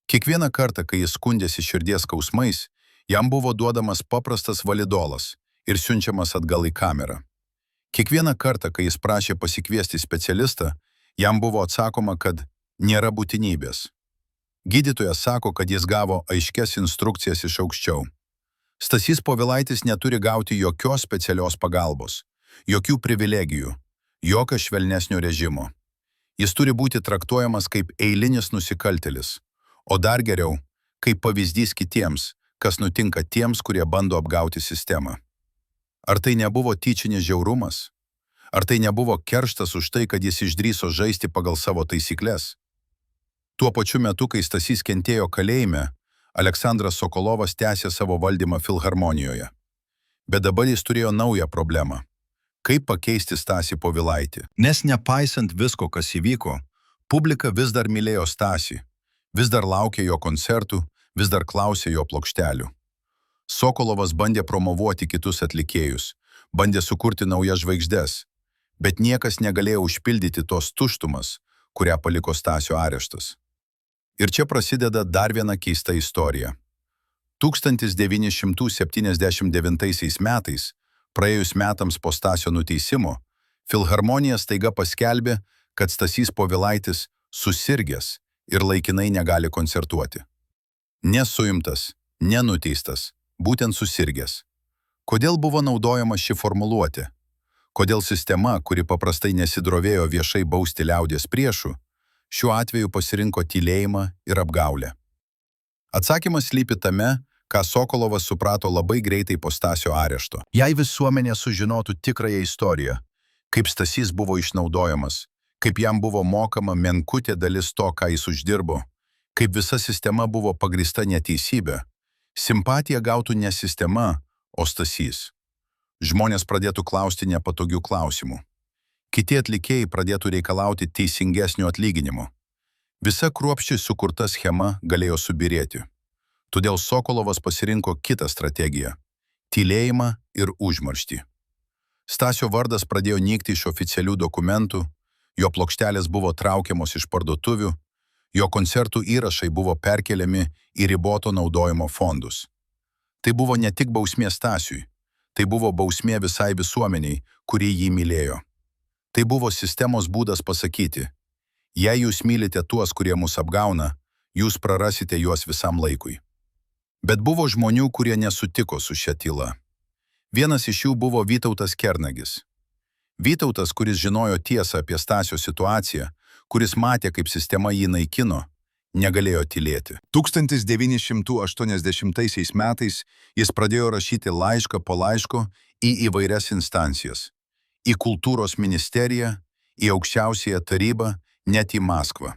Kiekvieną kartą, kai jis skundėsi širdies skausmais, jam buvo duodamas paprastas validolas ir siunčiamas atgal į kamerą. Kiekvieną kartą, kai jis prašė pasikviesti specialistą, jam buvo atsakoma, kad nėra būtinybės. Gydytojas sako, kad jis gavo aiškias instrukcijas iš aukščiau. Stasys Povilaitis neturi gauti jokios specialios pagalbos, jokių privilegijų, jokio švelnesnio režimo. Jis turi būti traktuojamas kaip eilinis nusikaltėlis, o dar geriau, kaip pavyzdys kitiems, kas nutinka tiems, kurie bando apgauti sistemą. Ar tai nebuvo tyčinis žiaurumas? Ar tai nebuvo kerštas už tai, kad jis išdrįso žaisti pagal savo taisykles? Tuo pačiu metu, kai Stasys kentėjo kalėjime, Aleksandras Sokolovas tęsė savo valdymą Filharmonijoje. Bet dabar jis turėjo naują problemą. Kaip pakeisti Stasį Povilaitį? Nes nepaisant visko, kas įvyko, publika vis dar mylėjo Stasį, vis dar laukė jo koncertų, vis dar klausė jo plokštelių. Sokolovas bandė promovuoti kitus atlikėjus, bandė sukurti naujas žvaigždes, bet niekas negalėjo užpildyti tos tuštumas, kurią paliko Stasio areštas. Ir čia prasideda dar viena keista istorija. 1979 metais, praėjus metams po Stasio nuteisimo, Filharmonija staiga paskelbė, kad Stasys Povilaitis susirgęs ir laikinai negali koncertuoti. Nesuimtas, nenuteistas, būtent susirgęs. Kodėl buvo naudojama ši formuluotė? Kodėl sistema, kuri paprastai nesidrovėjo viešai bausti liaudies priešų, šiuo atveju pasirinko tylėjimą ir apgaulę? Atsakymas slypi tame, ką Sokolovas suprato labai greitai po Stasio arešto. Jei visuomenė sužinotų tikrąją istoriją, kaip Stasys buvo išnaudojamas, kaip jam buvo mokama menkutė dalis to, ką jis uždirbo, kaip visa sistema buvo pagrįsta neteisybė, simpatiją gautų ne sistema, o Stasys. Žmonės pradėtų klausti nepatogių klausimų. Kiti atlikėjai pradėtų reikalauti teisingesnio atlyginimo. Visa kruopščiai sukurta schema galėjo subirėti. Todėl Sokolovas pasirinko kitą strategiją – tylėjimą ir užmarštį. Stasio vardas pradėjo nykti iš oficialių dokumentų, jo plokštelės buvo traukiamos iš parduotuvių, jo koncertų įrašai buvo perkeliami į riboto naudojimo fondus. Tai buvo ne tik bausmė Stasiui, tai buvo bausmė visai visuomeniai, kuri jį mylėjo. Tai buvo sistemos būdas pasakyti, jei jūs mylite tuos, kurie mus apgauna, jūs prarasite juos visam laikui. Bet buvo žmonių, kurie nesutiko su šia tyla. Vienas iš jų buvo Vytautas Kernagis. Vytautas, kuris žinojo tiesą apie Stasio situaciją, kuris matė, kaip sistema jį naikino, negalėjo tylėti. 1980 metais jis pradėjo rašyti laišką po laiško į įvairias instancijas. Į kultūros ministeriją, į aukščiausiąją tarybą, net į Maskvą.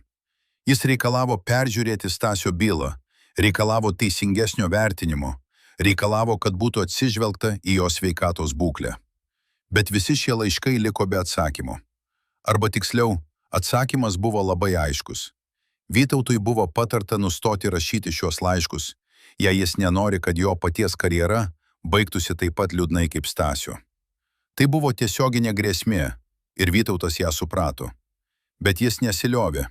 Jis reikalavo peržiūrėti Stasio bylą, reikalavo teisingesnio vertinimo, reikalavo, kad būtų atsižvelgta į jo sveikatos būklę. Bet visi šie laiškai liko be atsakymo. Arba tiksliau, atsakymas buvo labai aiškus. Vytautui buvo patarta nustoti rašyti šios laiškus, jei jis nenori, kad jo paties karjera baigtųsi taip pat liūdnai kaip Stasio. Tai buvo tiesioginė grėsmė ir Vytautas ją suprato. Bet jis nesiliovė.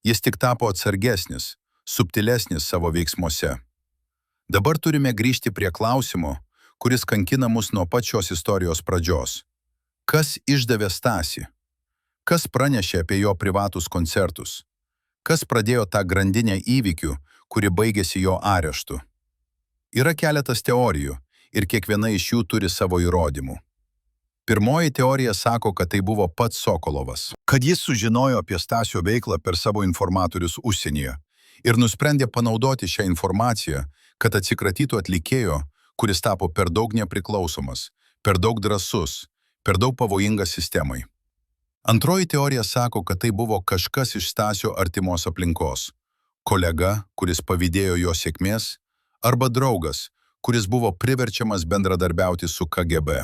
Jis tik tapo atsargesnis, subtilesnis savo veiksmuose. Dabar turime grįžti prie klausimo, kuris kankina mus nuo pačios istorijos pradžios. Kas išdavė Stasį? Kas pranešė apie jo privatus koncertus? Kas pradėjo tą grandinę įvykių, kuri baigėsi jo areštu? Yra keletas teorijų ir kiekviena iš jų turi savo įrodymų. Pirmoji teorija sako, kad tai buvo pats Sokolovas, kad jis sužinojo apie Stasio veiklą per savo informatorius užsienyje ir nusprendė panaudoti šią informaciją, kad atsikratytų atlikėjo, kuris tapo per daug nepriklausomas, per daug drąsus, per daug pavojingas sistemai. Antroji teorija sako, kad tai buvo kažkas iš Stasio artimos aplinkos. Kolega, kuris pavydėjo jo sėkmės, arba draugas, kuris buvo priverčiamas bendradarbiauti su KGB.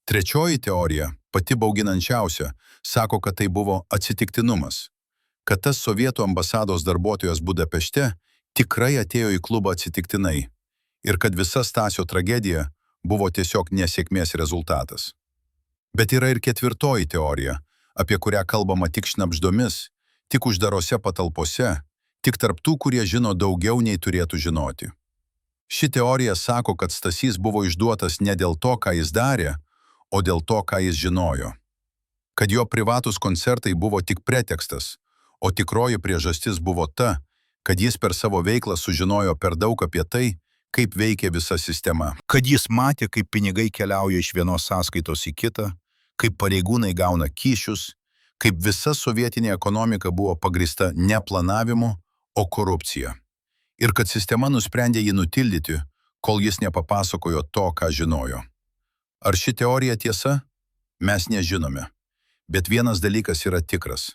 Trečioji teorija, pati bauginančiausia, sako, kad tai buvo atsitiktinumas, kad tas sovietų ambasados darbuotojas Budapešte tikrai atėjo į klubą atsitiktinai ir kad visa Stasio tragedija buvo tiesiog nesėkmės rezultatas. Bet yra ir ketvirtoji teorija, apie kurią kalbama tik šnabždomis, tik uždarose patalpose, tik tarp tų, kurie žino daugiau nei turėtų žinoti. Ši teorija sako, kad Stasys buvo išduotas ne dėl to, ką jis darė, o dėl to, ką jis žinojo. Kad jo privatus koncertai buvo tik pretekstas, o tikroji priežastis buvo ta, kad jis per savo veiklą sužinojo per daug apie tai, kaip veikia visa sistema. Kad jis matė, kaip pinigai keliauja iš vienos sąskaitos į kitą, kaip pareigūnai gauna kyšius, kaip visa sovietinė ekonomika buvo pagrįsta ne planavimu, o korupcija. Ir kad sistema nusprendė jį nutildyti, kol jis nepapasakojo to, ką žinojo. Ar ši teorija tiesa? Mes nežinome. Bet vienas dalykas yra tikras.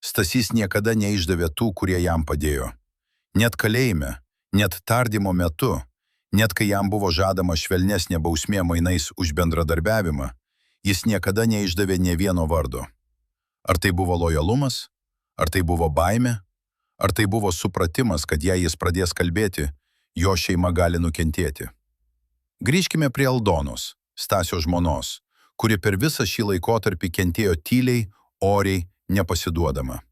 Stasys niekada neišdavė tų, kurie jam padėjo. Net kalėjime, net tardymo metu, net kai jam buvo žadama švelnesnė bausmė mainais už bendradarbiavimą, jis niekada neišdavė nė vieno vardo. Ar tai buvo lojalumas? Ar tai buvo baimė? Ar tai buvo supratimas, kad jei jis pradės kalbėti, jo šeima gali nukentėti? Grįžkime prie Aldonos, Stasio žmonos, kuri per visą šį laikotarpį kentėjo tyliai, oriai, nepasiduodama.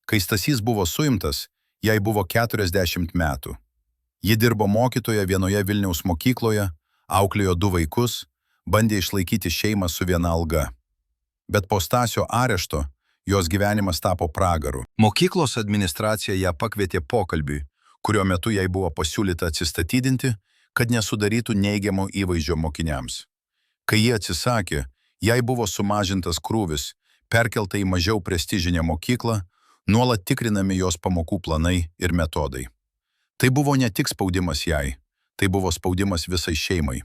Kai Stasys buvo suimtas, jai buvo 40 metų. Ji dirbo mokytoja vienoje Vilniaus mokykloje, auklėjo 2 vaikus, bandė išlaikyti šeimą su viena alga. Bet po Stasio arešto jos gyvenimas tapo pragaru. Mokyklos administracija ją pakvietė pokalbiui, kurio metu jai buvo pasiūlyta atsistatydinti, kad nesudarytų neigiamo įvaizdžio mokiniams. Kai ji atsisakė, jai buvo sumažintas krūvis, perkelta į mažiau prestižinę mokyklą, nuolat tikrinami jos pamokų planai ir metodai. Tai buvo ne tik spaudimas jai, tai buvo spaudimas visai šeimai.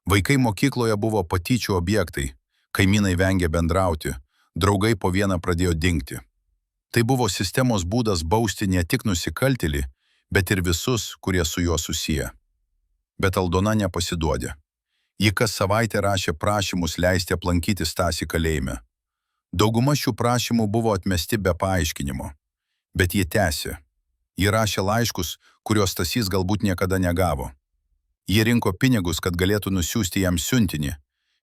Vaikai mokykloje buvo patyčių objektai, kaimynai vengė bendrauti, draugai po vieną pradėjo dingti. Tai buvo sistemos būdas bausti ne tik nusikaltėlį, bet ir visus, kurie su juo susiję. Bet Aldona nepasiduodė. Ji kas savaitę rašė prašymus leisti aplankyti Stasį kalėjime. Dauguma šių prašymų buvo atmesti be paaiškinimo. Bet ji tęsė. Ji rašė laiškus, kuriuos Stasys galbūt niekada negavo. Ji rinko pinigus, kad galėtų nusiųsti jam siuntinį,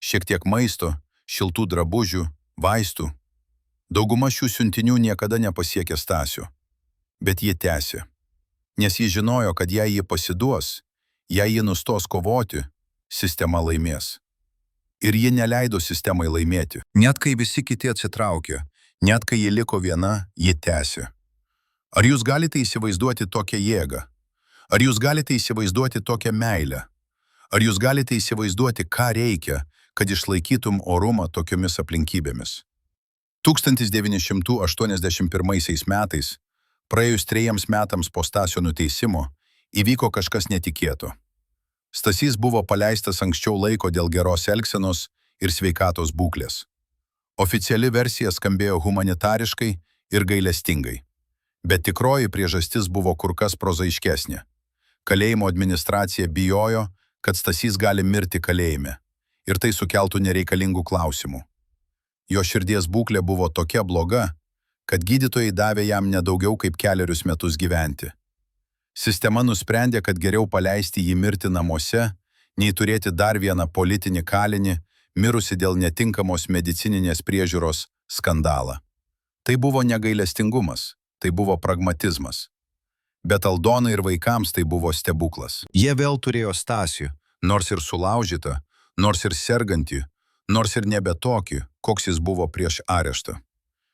šiek tiek maisto, šiltų drabužių, vaistų. Dauguma šių siuntinių niekada nepasiekė Stasio. Bet ji tęsė. Nes ji žinojo, kad jei ji pasiduos, jei ji nustos kovoti, sistema laimės. Ir ji neleido sistemai laimėti. Net kai visi kiti atsitraukė, net kai ji liko viena, ji tęsė. Ar jūs galite įsivaizduoti tokią jėgą? Ar jūs galite įsivaizduoti tokią meilę? Ar jūs galite įsivaizduoti, ką reikia, kad išlaikytum orumą tokiomis aplinkybėmis? 1981 metais, praėjus 3 metams po Stasio nuteisimo, įvyko kažkas netikėto. Stasys buvo paleistas anksčiau laiko dėl geros elgsenos ir sveikatos būklės. Oficiali versija skambėjo humanitariškai ir gailestingai. Bet tikroji priežastis buvo kur kas prozaiškesnė. Kalėjimo administracija bijojo, kad Stasys gali mirti kalėjime. Ir tai sukeltų nereikalingų klausimų. Jo širdies būklė buvo tokia bloga, kad gydytojai davė jam nedaugiau kaip 4 metus gyventi. Sistema nusprendė, kad geriau paleisti jį mirti namuose, nei turėti dar vieną politinį kalinį, mirusi dėl netinkamos medicininės priežiūros skandalą. Tai buvo negailestingumas, tai buvo pragmatizmas. Bet Aldonai ir vaikams tai buvo stebuklas. Jie vėl turėjo Stasį, nors ir sulaužytą, nors ir sergantį, nors ir nebe tokį, koks jis buvo prieš areštą.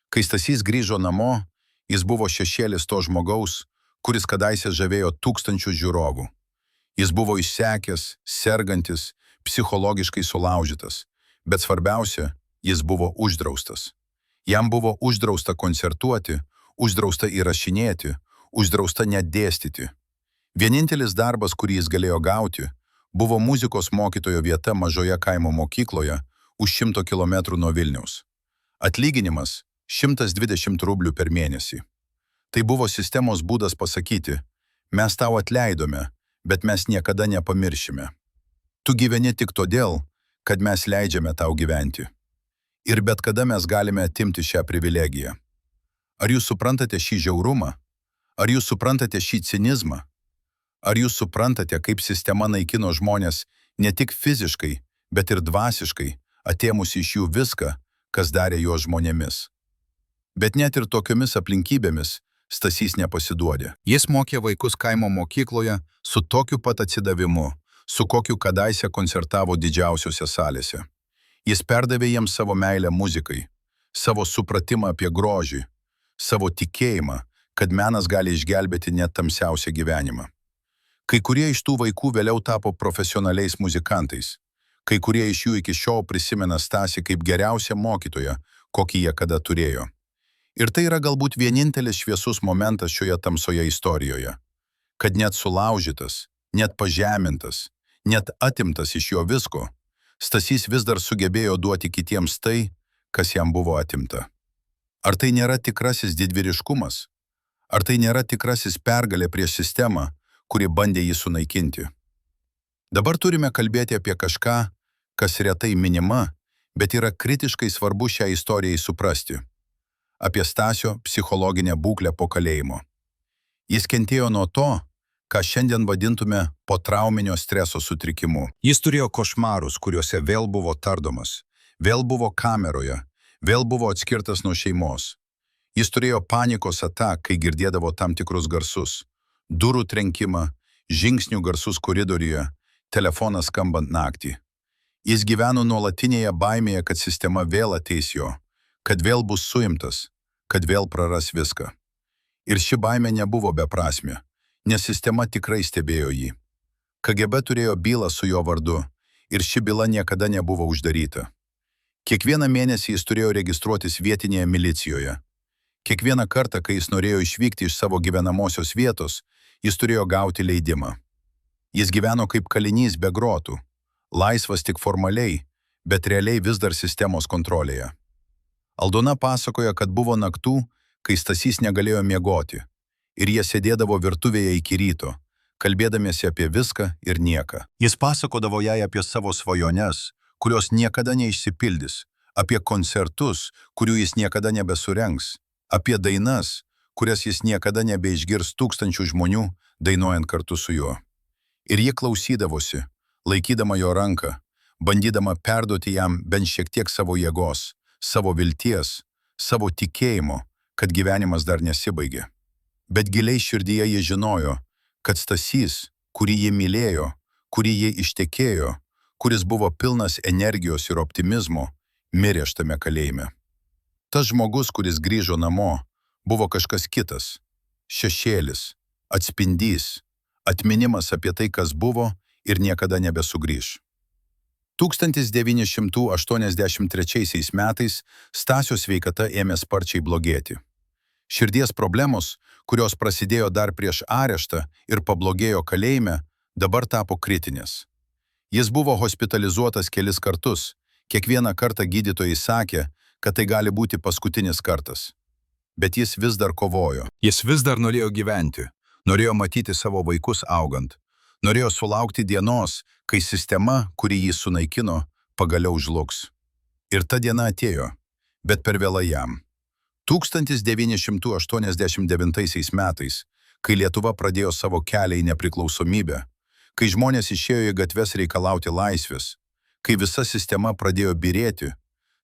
Kai Stasys grįžo namo, jis buvo šešėlis to žmogaus, kuris kadaise žavėjo tūkstančius žiūrovų. Jis buvo išsekęs, sergantis, psichologiškai sulaužytas, bet svarbiausia, jis buvo uždraustas. Jam buvo uždrausta koncertuoti, uždrausta įrašinėti, uždrausta net dėstyti. Vienintelis darbas, kurį jis galėjo gauti, Buvo muzikos mokytojo vieta mažoje kaimo mokykloje už 100 km nuo Vilniaus. Atlyginimas – 120 rublių per mėnesį. Tai buvo sistemos būdas pasakyti, mes tau atleidome, bet mes niekada nepamiršime. Tu gyveni tik todėl, kad mes leidžiame tau gyventi. Ir bet kada mes galime atimti šią privilegiją. Ar jūs suprantate šį žiaurumą? Ar jūs suprantate šį cinizmą? Ar jūs suprantate, kaip sistema naikino žmonės ne tik fiziškai, bet ir dvasiškai, atėmus iš jų viską, kas darė juos žmonėmis? Bet net ir tokiomis aplinkybėmis Stasys nepasiduodė. Jis mokė vaikus kaimo mokykloje su tokiu pat atsidavimu, su kokiu kadaise koncertavo didžiausiose salėse. Jis perdavė jiems savo meilę muzikai, savo supratimą apie grožį, savo tikėjimą, kad menas gali išgelbėti net tamsiausią gyvenimą. Kai kurie iš tų vaikų vėliau tapo profesionaliais muzikantais. Kai kurie iš jų iki šiol prisimena Stasį kaip geriausią mokytoją, kokį jie kada turėjo. Ir tai yra galbūt vienintelis šviesus momentas šioje tamsoje istorijoje. Kad net sulaužytas, net pažemintas, net atimtas iš jo visko, Stasys vis dar sugebėjo duoti kitiems tai, kas jam buvo atimta. Ar tai nėra tikrasis didvyriškumas? Ar tai nėra tikrasis pergalė prieš sistemą, kuri bandė jį sunaikinti? Dabar turime kalbėti apie kažką, kas retai minima, bet yra kritiškai svarbu šią istorijai suprasti. Apie Stasio psichologinę būklę po kalėjimo. Jis kentėjo nuo to, ką šiandien vadintume potrauminio streso sutrikimu. Jis turėjo košmarus, kuriuose vėl buvo tardomas, vėl buvo kameroje, vėl buvo atskirtas nuo šeimos. Jis turėjo panikos ataką, kai girdėdavo tam tikrus garsus. Durų trenkimą, žingsnių garsus koridoriuje, telefonas skambant naktį. Jis gyveno nuolatinėje baimėje, kad sistema vėl ateis jo, kad vėl bus suimtas, kad vėl praras viską. Ir ši baimė nebuvo beprasmė, nes sistema tikrai stebėjo jį. KGB turėjo bylą su jo vardu ir ši byla niekada nebuvo uždaryta. Kiekvieną mėnesį jis turėjo registruotis vietinėje milicijoje. Kiekvieną kartą, kai jis norėjo išvykti iš savo gyvenamosios vietos, jis turėjo gauti leidimą. Jis gyveno kaip kalinys be grotų, laisvas tik formaliai, bet realiai vis dar sistemos kontrolėje. Aldona pasakoja, kad buvo naktų, kai Stasys negalėjo miegoti, ir jie sėdėdavo virtuvėje iki ryto, kalbėdamiesi apie viską ir nieką. Jis pasakodavo jai apie savo svajones, kurios niekada neišsipildys, apie koncertus, kurių jis niekada nebesurengs, apie dainas, kurias jis niekada nebeišgirs tūkstančių žmonių, dainuojant kartu su juo. Ir ji klausydavosi, laikydama jo ranką, bandydama perduoti jam bent šiek tiek savo jėgos, savo vilties, savo tikėjimo, kad gyvenimas dar nesibaigė. Bet giliai širdyje jie žinojo, kad Stasys, kurį jie mylėjo, kurį jie ištekėjo, kuris buvo pilnas energijos ir optimizmo, mirė šitame kalėjime. Tas žmogus, kuris grįžo namo, buvo kažkas kitas, šešėlis, atspindys, atminimas apie tai, kas buvo ir niekada nebesugrįš. 1983 metais Stasio sveikata ėmė sparčiai blogėti. Širdies problemos, kurios prasidėjo dar prieš areštą ir pablogėjo kalėjime, dabar tapo kritinės. Jis buvo hospitalizuotas kelis kartus, kiekvieną kartą gydytojai sakė, kad tai gali būti paskutinis kartas. Bet jis vis dar kovojo. Jis vis dar norėjo gyventi, norėjo matyti savo vaikus augant. Norėjo sulaukti dienos, kai sistema, kuri jį sunaikino, pagaliau žlugs. Ir ta diena atėjo, bet per vėlai jam. 1989 metais, kai Lietuva pradėjo savo kelią į nepriklausomybę, kai žmonės išėjo į gatves reikalauti laisvės, kai visa sistema pradėjo byrėti,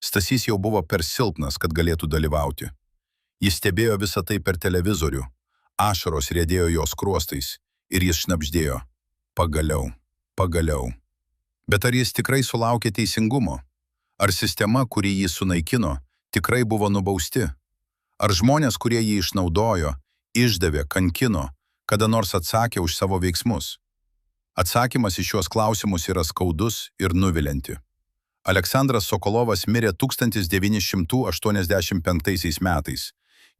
Stasys jau buvo per silpnas, kad galėtų dalyvauti. Jis stebėjo visą tai per televizorių, ašaros riedėjo jo skruostais ir jis šnabždėjo. Pagaliau, pagaliau. Bet ar jis tikrai sulaukė teisingumo? Ar sistema, kuri jį sunaikino, tikrai buvo nubausti? Ar žmonės, kurie jį išnaudojo, išdavė, kankino, kada nors atsakė už savo veiksmus? Atsakymas į šiuos klausimus yra skaudus ir nuvilianti. Aleksandras Sokolovas mirė 1985 metais,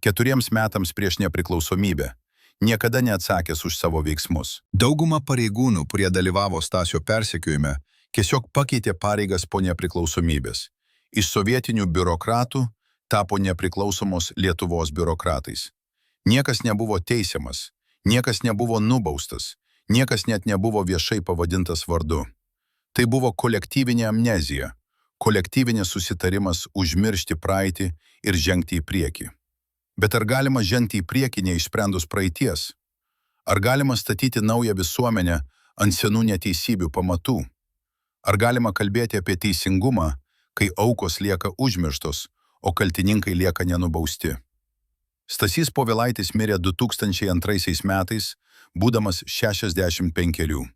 4 metams prieš nepriklausomybę, niekada neatsakęs už savo veiksmus. Dauguma pareigūnų, kurie dalyvavo Stasio persekiojime, tiesiog pakeitė pareigas po nepriklausomybės. Iš sovietinių biurokratų tapo nepriklausomos Lietuvos biurokratais. Niekas nebuvo teisiamas, niekas nebuvo nubaustas, niekas net nebuvo viešai pavadintas vardu. Tai buvo kolektyvinė amnezija, kolektyvinis susitarimas užmiršti praeitį ir žengti į priekį. Bet ar galima žengti į priekį neišsprendus praeities? Ar galima statyti naują visuomenę ant senų neteisybių pamatų? Ar galima kalbėti apie teisingumą, kai aukos lieka užmirštos, o kaltininkai lieka nenubausti? Stasys Povilaitis mirė 2002 metais, būdamas 65.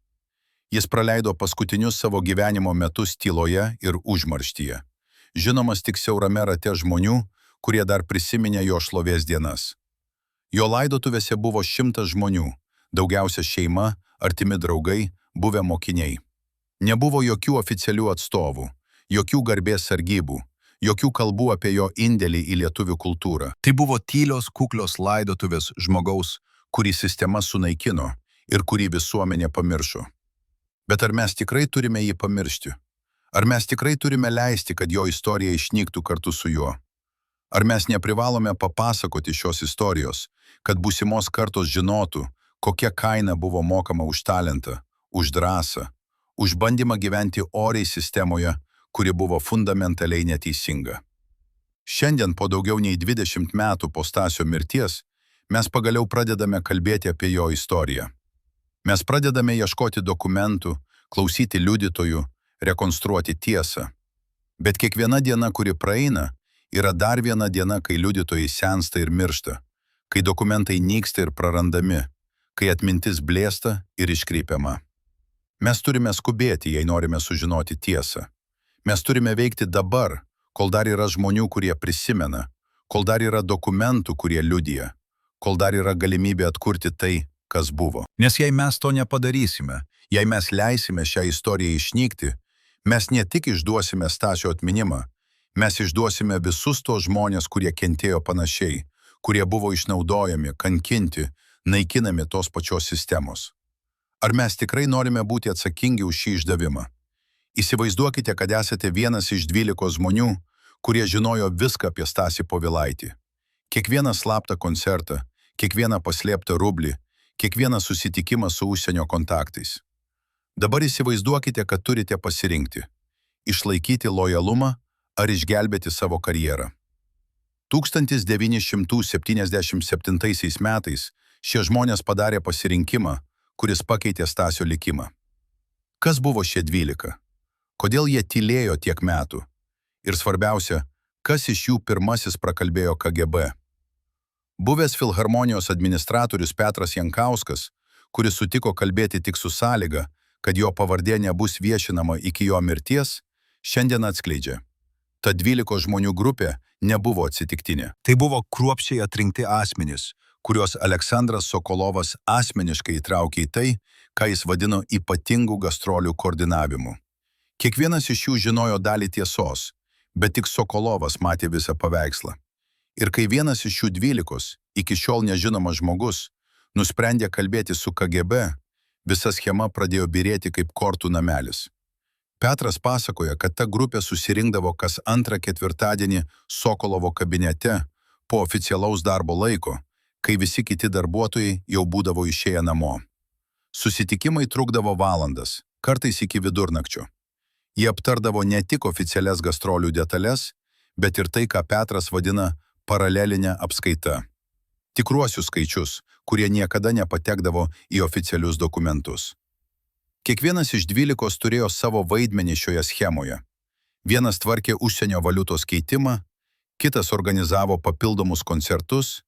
Jis praleido paskutinius savo gyvenimo metus tyloje ir užmarštyje, žinomas tik siaurame rate žmonių, kurie dar prisiminė jo šlovės dienas. Jo laidotuvėse buvo 100 žmonių, daugiausia šeima, artimi draugai, buvę mokiniai. Nebuvo jokių oficialių atstovų, jokių garbės sargybų, jokių kalbų apie jo indėlį į lietuvių kultūrą. Tai buvo tylios, kuklios laidotuvės žmogaus, kurį sistema sunaikino ir kurį visuomenė pamiršo. Bet ar mes tikrai turime jį pamiršti? Ar mes tikrai turime leisti, kad jo istorija išnyktų kartu su juo? Ar mes neprivalome papasakoti šios istorijos, kad būsimos kartos žinotų, kokia kaina buvo mokama už talentą, už drąsą, už bandymą gyventi oriai sistemoje, kuri buvo fundamentaliai neteisinga. Šiandien, po daugiau nei 20 metų po Stasio mirties, mes pagaliau pradedame kalbėti apie jo istoriją. Mes pradedame ieškoti dokumentų, klausyti liudytojų, rekonstruoti tiesą. Bet kiekviena diena, kuri praeina, yra dar viena diena, kai liudytojai sensta ir miršta, kai dokumentai nyksta ir prarandami, kai atmintis blėsta ir iškreipiama. Mes turime skubėti, jei norime sužinoti tiesą. Mes turime veikti dabar, kol dar yra žmonių, kurie prisimena, kol dar yra dokumentų, kurie liudija, kol dar yra galimybė atkurti tai, kas buvo. Nes jei mes to nepadarysime, jei mes leisime šią istoriją išnykti, mes ne tik išduosime Stasio atminimą, mes išduosime visus tos žmonės, kurie kentėjo panašiai, kurie buvo išnaudojami, kankinti, naikinami tos pačios sistemos. Ar mes tikrai norime būti atsakingi už šį išdavimą? Įsivaizduokite, kad esate vienas iš 12 žmonių, kurie žinojo viską apie Stasį Povilaitį. Kiekvieną slaptą koncertą, kiekvieną paslėptą rublį, kiekvieną susitikimą su užsienio kontaktais. Dabar įsivaizduokite, kad turite pasirinkti – išlaikyti lojalumą ar išgelbėti savo karjerą. 1977 metais šie žmonės padarė pasirinkimą, kuris pakeitė Stasio likimą. Kas buvo šie 12? Kodėl jie tylėjo tiek metų? Ir svarbiausia, kas iš jų pirmasis prakalbėjo KGB? Buvęs Filharmonijos administratorius Petras Jankauskas, kuris sutiko kalbėti tik su sąlyga, kad jo pavardė nebus viešinama iki jo mirties, šiandien atskleidžia. Ta 12 žmonių grupė nebuvo atsitiktinė. Tai buvo kruopščiai atrinkti asmenys, kuriuos Aleksandras Sokolovas asmeniškai įtraukė į tai, ką jis vadino ypatingų gastrolių koordinavimu. Kiekvienas iš jų žinojo dalį tiesos, bet tik Sokolovas matė visą paveikslą. Ir kai vienas iš šių 12, iki šiol nežinomas žmogus, nusprendė kalbėti su KGB, visa schema pradėjo byrėti kaip kortų namelis. Petras pasakoja, kad ta grupė susirinkdavo kas antrą ketvirtadienį Sokolovo kabinete po oficialaus darbo laiko, kai visi kiti darbuotojai jau būdavo išėję namo. Susitikimai trukdavo valandas, kartais iki vidurnakčio. Jie aptardavo ne tik oficialias gastrolių detalės, bet ir tai, ką Petras vadina paralelinė apskaita. Tikruosius skaičius, kurie niekada nepatekdavo į oficialius dokumentus. Kiekvienas iš 12 turėjo savo vaidmenį šioje schemoje. Vienas tvarkė užsienio valiutos keitimą, kitas organizavo papildomus koncertus,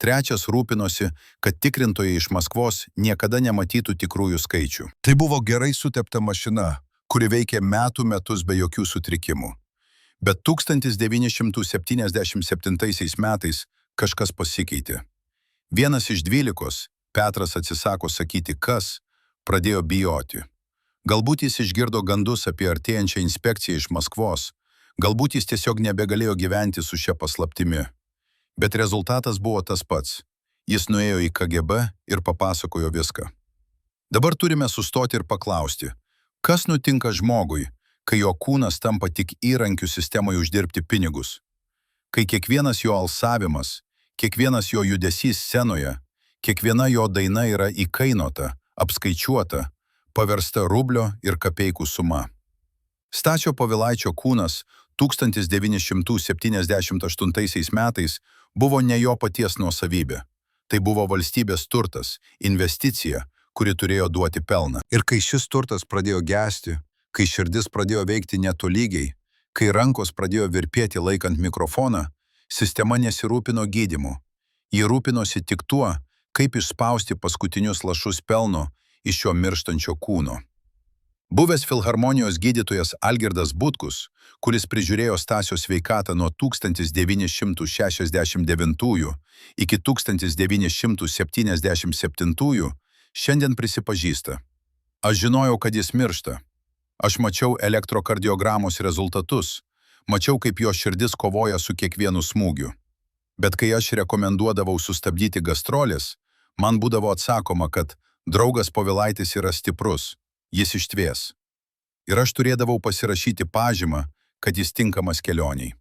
trečias rūpinosi, kad tikrintojai iš Maskvos niekada nematytų tikrųjų skaičių. Tai buvo gerai sutepta mašina, kuri veikė metų metus be jokių sutrikimų. Bet 1977 metais kažkas pasikeitė. Vienas iš 12, Petras atsisako sakyti kas, pradėjo bijoti. Galbūt jis išgirdo gandus apie artėjančią inspekciją iš Maskvos, galbūt jis tiesiog nebegalėjo gyventi su šia paslaptimi. Bet rezultatas buvo tas pats. Jis nuėjo į KGB ir papasakojo viską. Dabar turime sustoti ir paklausti, kas nutinka žmogui, kai jo kūnas tampa tik įrankiu sistemai uždirbti pinigus. Kai kiekvienas jo alsavimas, kiekvienas jo judesys scenoje, kiekviena jo daina yra įkainota, apskaičiuota, paversta rublio ir kapeikų suma. Stasio Povilaičio kūnas 1978 metais buvo ne jo paties nuosavybė. Tai buvo valstybės turtas, investicija, kuri turėjo duoti pelną. Ir kai šis turtas pradėjo gesti, kai širdis pradėjo veikti netolygiai, kai rankos pradėjo virpėti laikant mikrofoną, sistema nesirūpino gydymu. Ji rūpinosi tik tuo, kaip išspausti paskutinius lašus pelno iš šio mirštančio kūno. Buvęs filharmonijos gydytojas Algirdas Butkus, kuris prižiūrėjo Stasio sveikatą nuo 1969 iki 1977, šiandien prisipažįsta. Aš žinojau, kad jis miršta. Aš mačiau elektrokardiogramos rezultatus, mačiau, kaip jo širdis kovoja su kiekvienu smūgiu. Bet kai aš rekomenduodavau sustabdyti gastrolės, man būdavo atsakoma, kad draugas Povilaitis yra stiprus, jis ištvės. Ir aš turėdavau pasirašyti pažymą, kad jis tinkamas kelioniai.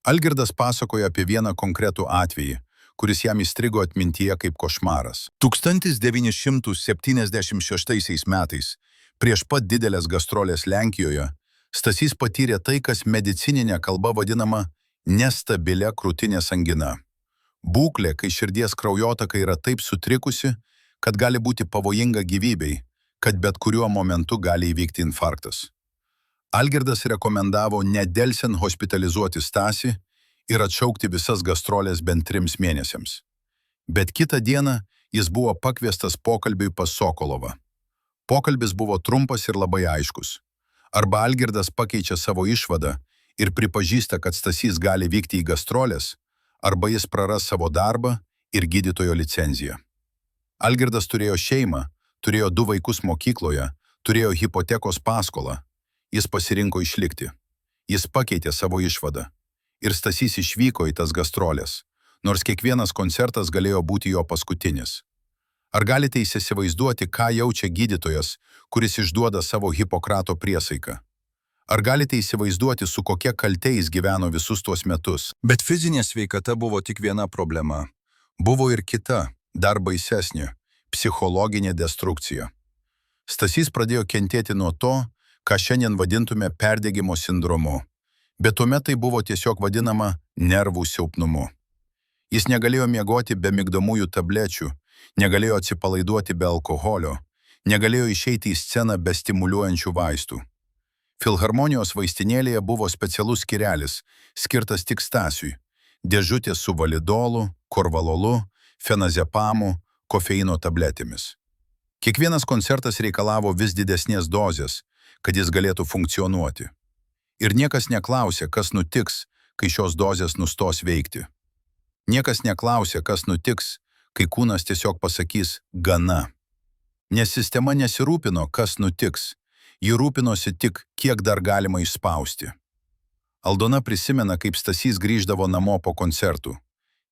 Algirdas pasakoja apie vieną konkretų atvejį, kuris jam įstrigo atmintyje kaip košmaras. 1976 metais, prieš pat didelės gastrolės Lenkijoje, Stasys patyrė tai, kas medicininė kalba vadinama nestabilia krūtinės angina. Būklė, kai širdies kraujotaka yra taip sutrikusi, kad gali būti pavojinga gyvybei, kad bet kuriuo momentu gali įvykti infarktas. Algirdas rekomendavo nedelsiant hospitalizuoti Stasį ir atšaukti visas gastrolės bent 3 mėnesiams. Bet kitą dieną jis buvo pakviestas pokalbiui pas Sokolovą. Pokalbis buvo trumpas ir labai aiškus. Arba Algirdas pakeičia savo išvadą ir pripažįsta, kad Stasys gali vykti į gastrolės, arba jis praras savo darbą ir gydytojo licenciją. Algirdas turėjo šeimą, turėjo 2 vaikus mokykloje, turėjo hipotekos paskolą. Jis pasirinko išlikti. Jis pakeitė savo išvadą. Ir Stasys išvyko į tas gastrolės, nors kiekvienas koncertas galėjo būti jo paskutinis. Ar galite įsivaizduoti, ką jaučia gydytojas, kuris išduoda savo Hipokrato priesaiką? Ar galite įsivaizduoti, su kokia kalte jis gyveno visus tuos metus? Bet fizinė sveikata buvo tik viena problema. Buvo ir kita, dar baisesnė – psichologinė destrukcija. Stasys pradėjo kentėti nuo to, ką šiandien vadintume perdegimo sindromu. Bet tuomet tai buvo tiesiog vadinama nervų silpnumu. Jis negalėjo miegoti be migdomųjų tablečių, negalėjo atsipalaiduoti be alkoholio, negalėjo išeiti į sceną be stimuliuojančių vaistų. Filharmonijos vaistinėlėje buvo specialus skyrelis, skirtas tik Stasiui, dėžutės su validolu, korvalolu, fenazepamu, kofeino tabletėmis. Kiekvienas koncertas reikalavo vis didesnės dozės, kad jis galėtų funkcionuoti. Ir niekas neklausė, kas nutiks, kai šios dozės nustos veikti. Niekas neklausė, kas nutiks, kai kūnas tiesiog pasakys gana. Nes sistema nesirūpino, kas nutiks. Ji rūpinosi tik, kiek dar galima išspausti. Aldona prisimena, kaip Stasys grįždavo namo po koncertų.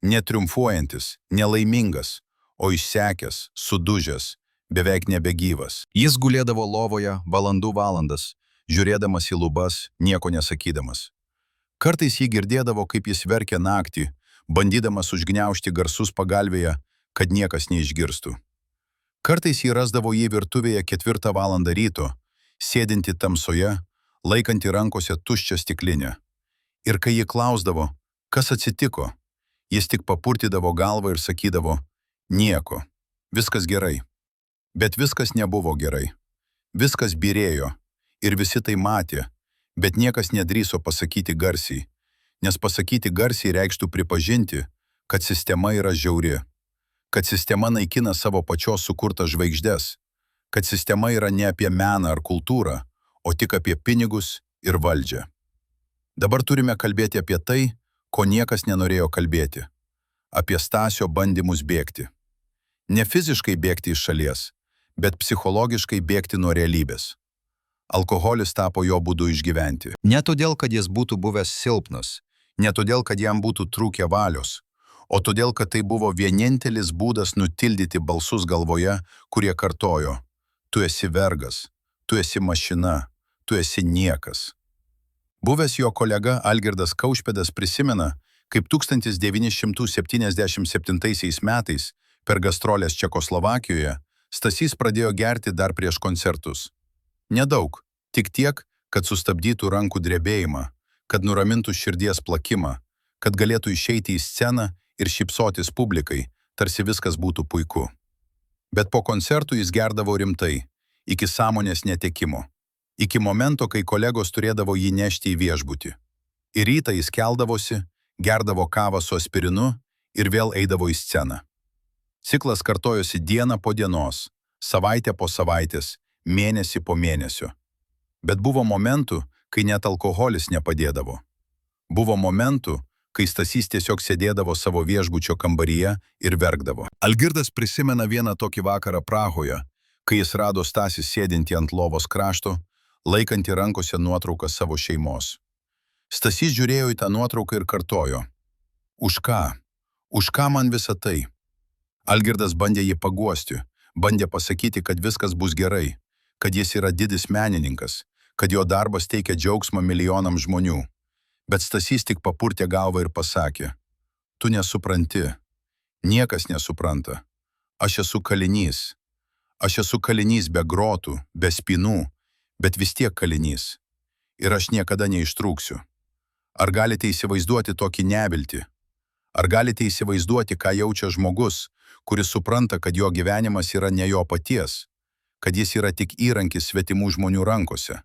Netriumfuojantis, nelaimingas, o išsekęs, sudužęs, beveik nebegyvas. Jis gulėdavo lovoje valandų valandas, žiūrėdamas į lubas, nieko nesakydamas. Kartais jį girdėdavo, kaip jis verkė naktį, bandydamas užgniaužti garsus pagalvėje, kad niekas neišgirstų. Kartais jį rasdavo jį virtuvėje 4 valandą ryto, sėdinti tamsoje, laikanti rankose tuščią stiklinę. Ir kai jį klausdavo, kas atsitiko, jis tik papurtydavo galvą ir sakydavo, nieko, viskas gerai. Bet viskas nebuvo gerai. Viskas byrėjo ir visi tai matė, bet niekas nedrįso pasakyti garsiai, nes pasakyti garsiai reikštų pripažinti, kad sistema yra žiauri, kad sistema naikina savo pačios sukurtas žvaigždes, kad sistema yra ne apie meną ar kultūrą, o tik apie pinigus ir valdžią. Dabar turime kalbėti apie tai, ko niekas nenorėjo kalbėti, apie Stasio bandymus bėgti. Ne fiziškai bėgti iš šalies, bet psichologiškai bėgti nuo realybės. Alkoholis tapo jo būdu išgyventi. Ne todėl, kad jis būtų buvęs silpnas, ne todėl, kad jam būtų trūkę valios, o todėl, kad tai buvo vienintelis būdas nutildyti balsus galvoje, kurie kartojo: tu esi vergas, tu esi mašina, tu esi niekas. Buvęs jo kolega Algirdas Kaušpėdas prisimena, kaip 1977 metais per gastrolės Čekoslovakijoje Stasys pradėjo gerti dar prieš koncertus. Nedaug, tik tiek, kad sustabdytų rankų drebėjimą, kad nuramintų širdies plakimą, kad galėtų išeiti į sceną ir šypsotis publikai, tarsi viskas būtų puiku. Bet po koncertų jis gerdavo rimtai, iki sąmonės netekimo, iki momento, kai kolegos turėdavo jį nešti į viešbutį. Ir rytą jis keldavosi, gerdavo kavą su aspirinu ir vėl eidavo į sceną. Ciklas kartojosi dieną po dienos, savaitę po savaitės, mėnesį po mėnesio. Bet buvo momentų, kai net alkoholis nepadėdavo. Buvo momentų, kai Stasys tiesiog sėdėdavo savo viešbučio kambaryje ir verkdavo. Algirdas prisimena vieną tokį vakarą Prahoje, kai jis rado Stasį sėdintį ant lovos krašto, laikantį rankose nuotrauką savo šeimos. Stasys žiūrėjo į tą nuotrauką ir kartojo: Už ką? Už ką man visa tai? Algirdas bandė jį paguosti, bandė pasakyti, kad viskas bus gerai, kad jis yra didis menininkas, kad jo darbas teikia džiaugsmą milijonams žmonių. Bet Stasys tik papurtė galvą ir pasakė: tu nesupranti, niekas nesupranta. Aš esu kalinys. Aš esu kalinys be grotų, be spynų, bet vis tiek kalinys. Ir aš niekada neištrūksiu. Ar galite įsivaizduoti tokį neviltį? Ar galite įsivaizduoti, ką jaučia žmogus, kuris supranta, kad jo gyvenimas yra ne jo paties, kad jis yra tik įrankis svetimų žmonių rankose?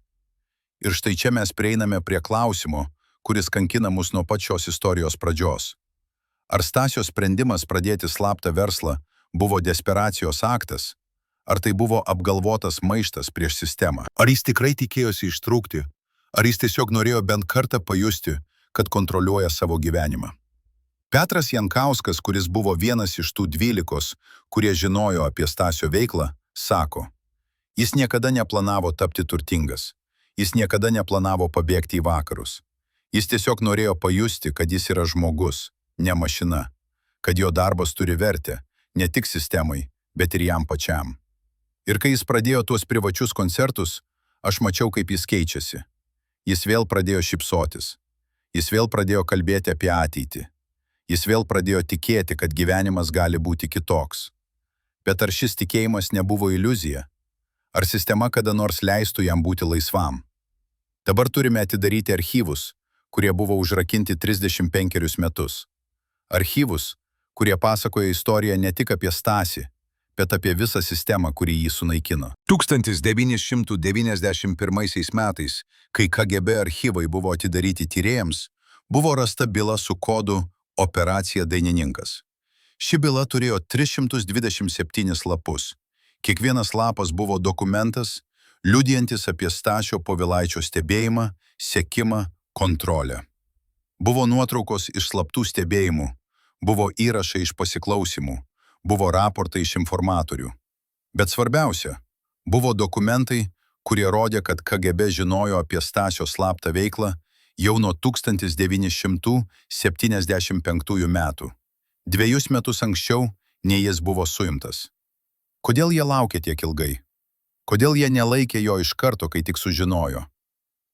Ir štai čia mes prieiname prie klausimo, kuris kankina mus nuo pačios istorijos pradžios. Ar Stasio sprendimas pradėti slaptą verslą buvo desperacijos aktas? Ar tai buvo apgalvotas maištas prieš sistemą? Ar jis tikrai tikėjosi ištrūkti? Ar jis tiesiog norėjo bent kartą pajusti, kad kontroliuoja savo gyvenimą? Petras Jankauskas, kuris buvo vienas iš tų 12, kurie žinojo apie Stasio veiklą, sako: jis niekada neplanavo tapti turtingas. Jis niekada neplanavo pabėgti į vakarus. Jis tiesiog norėjo pajusti, kad jis yra žmogus, ne mašina, kad jo darbas turi vertę, ne tik sistemai, bet ir jam pačiam. Ir kai jis pradėjo tuos privačius koncertus, aš mačiau, kaip jis keičiasi. Jis vėl pradėjo šypsotis. Jis vėl pradėjo kalbėti apie ateitį. Jis vėl pradėjo tikėti, kad gyvenimas gali būti kitoks. Bet ar šis tikėjimas nebuvo iliuzija? Ar sistema kada nors leistų jam būti laisvam? Dabar turime atidaryti archyvus, kurie buvo užrakinti 35 metus. Archyvus, kurie pasakoja istoriją ne tik apie Stasį, bet apie visą sistemą, kuri jį sunaikino. 1991 metais, kai KGB archyvai buvo atidaryti tyrėjams, buvo rasta byla su kodu Operacija Dainininkas. Ši byla turėjo 327 lapus. Kiekvienas lapas buvo dokumentas, liudijantis apie Stasio Povilaičio stebėjimą, sekimą, kontrolę. Buvo nuotraukos iš slaptų stebėjimų, buvo įrašai iš pasiklausimų, buvo raportai iš informatorių. Bet svarbiausia, buvo dokumentai, kurie rodė, kad KGB žinojo apie Stasio slaptą veiklą jau nuo 1975 metų. 2 metus anksčiau, nei jis buvo suimtas. Kodėl jie laukė tiek ilgai? Kodėl jie nelaikė jo iš karto, kai tik sužinojo?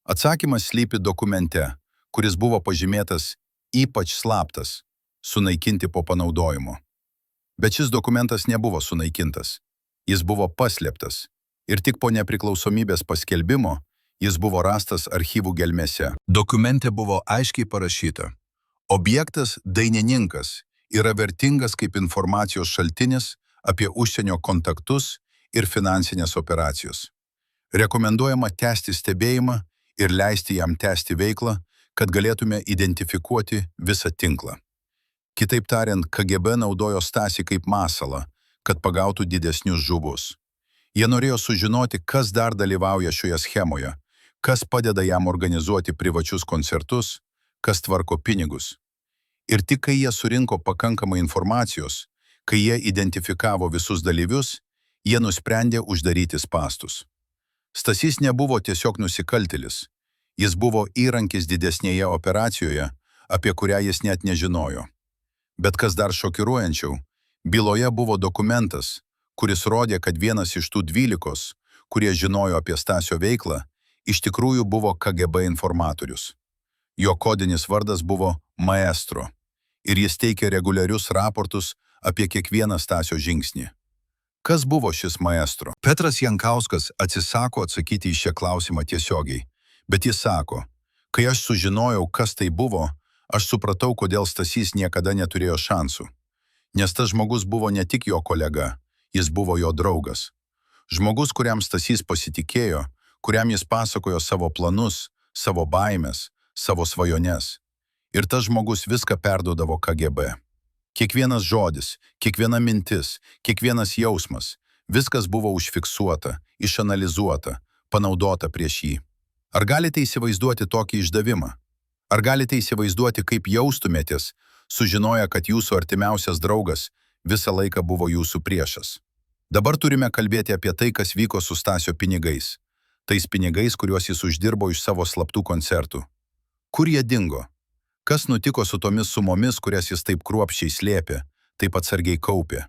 Atsakymas slypi dokumente, kuris buvo pažymėtas ypač slaptas, sunaikinti po panaudojimo. Bet šis dokumentas nebuvo sunaikintas. Jis buvo paslėptas. Ir tik po nepriklausomybės paskelbimo jis buvo rastas archyvų gelmėse. Dokumente buvo aiškiai parašyta: objektas Dainininkas yra vertingas kaip informacijos šaltinis apie užsienio kontaktus ir finansinės operacijos. Rekomenduojama tęsti stebėjimą ir leisti jam tęsti veiklą, kad galėtume identifikuoti visą tinklą. Kitaip tariant, KGB naudojo Stasį kaip masalą, kad pagautų didesnius žuvus. Jie norėjo sužinoti, kas dar dalyvauja šioje schemoje, kas padeda jam organizuoti privačius koncertus, kas tvarko pinigus. Ir tik kai jie surinko pakankamai informacijos, kai jie identifikavo visus dalyvius, jie nusprendė uždaryti spąstus. Stasys nebuvo tiesiog nusikaltėlis. Jis buvo įrankis didesnėje operacijoje, apie kurią jis net nežinojo. Bet kas dar šokiruojančiau, byloje buvo dokumentas, kuris rodė, kad vienas iš tų 12, kurie žinojo apie Stasio veiklą, iš tikrųjų buvo KGB informatorius. Jo kodinis vardas buvo Maestro ir jis teikė reguliarius raportus apie kiekvieną Stasio žingsnį. Kas buvo šis Maestro? Petras Jankauskas atsisako atsakyti į šią klausimą tiesiogiai, bet jis sako, kai aš sužinojau, kas tai buvo, aš supratau, kodėl Stasys niekada neturėjo šansų. Nes tas žmogus buvo ne tik jo kolega, jis buvo jo draugas. Žmogus, kuriam Stasys pasitikėjo, kuriam jis pasakojo savo planus, savo baimės, savo svajones. Ir tas žmogus viską perduodavo KGB. Kiekvienas žodis, kiekviena mintis, kiekvienas jausmas, viskas buvo užfiksuota, išanalizuota, panaudota prieš jį. Ar galite įsivaizduoti tokį išdavimą? Ar galite įsivaizduoti, kaip jaustumėtės, sužinoję, kad jūsų artimiausias draugas visą laiką buvo jūsų priešas? Dabar turime kalbėti apie tai, kas vyko su Stasio pinigais. Tais pinigais, kuriuos jis uždirbo iš savo slaptų koncertų. Kur jie dingo? Kas nutiko su tomis sumomis, kurias jis taip kruopščiai slėpė, taip atsargiai kaupė?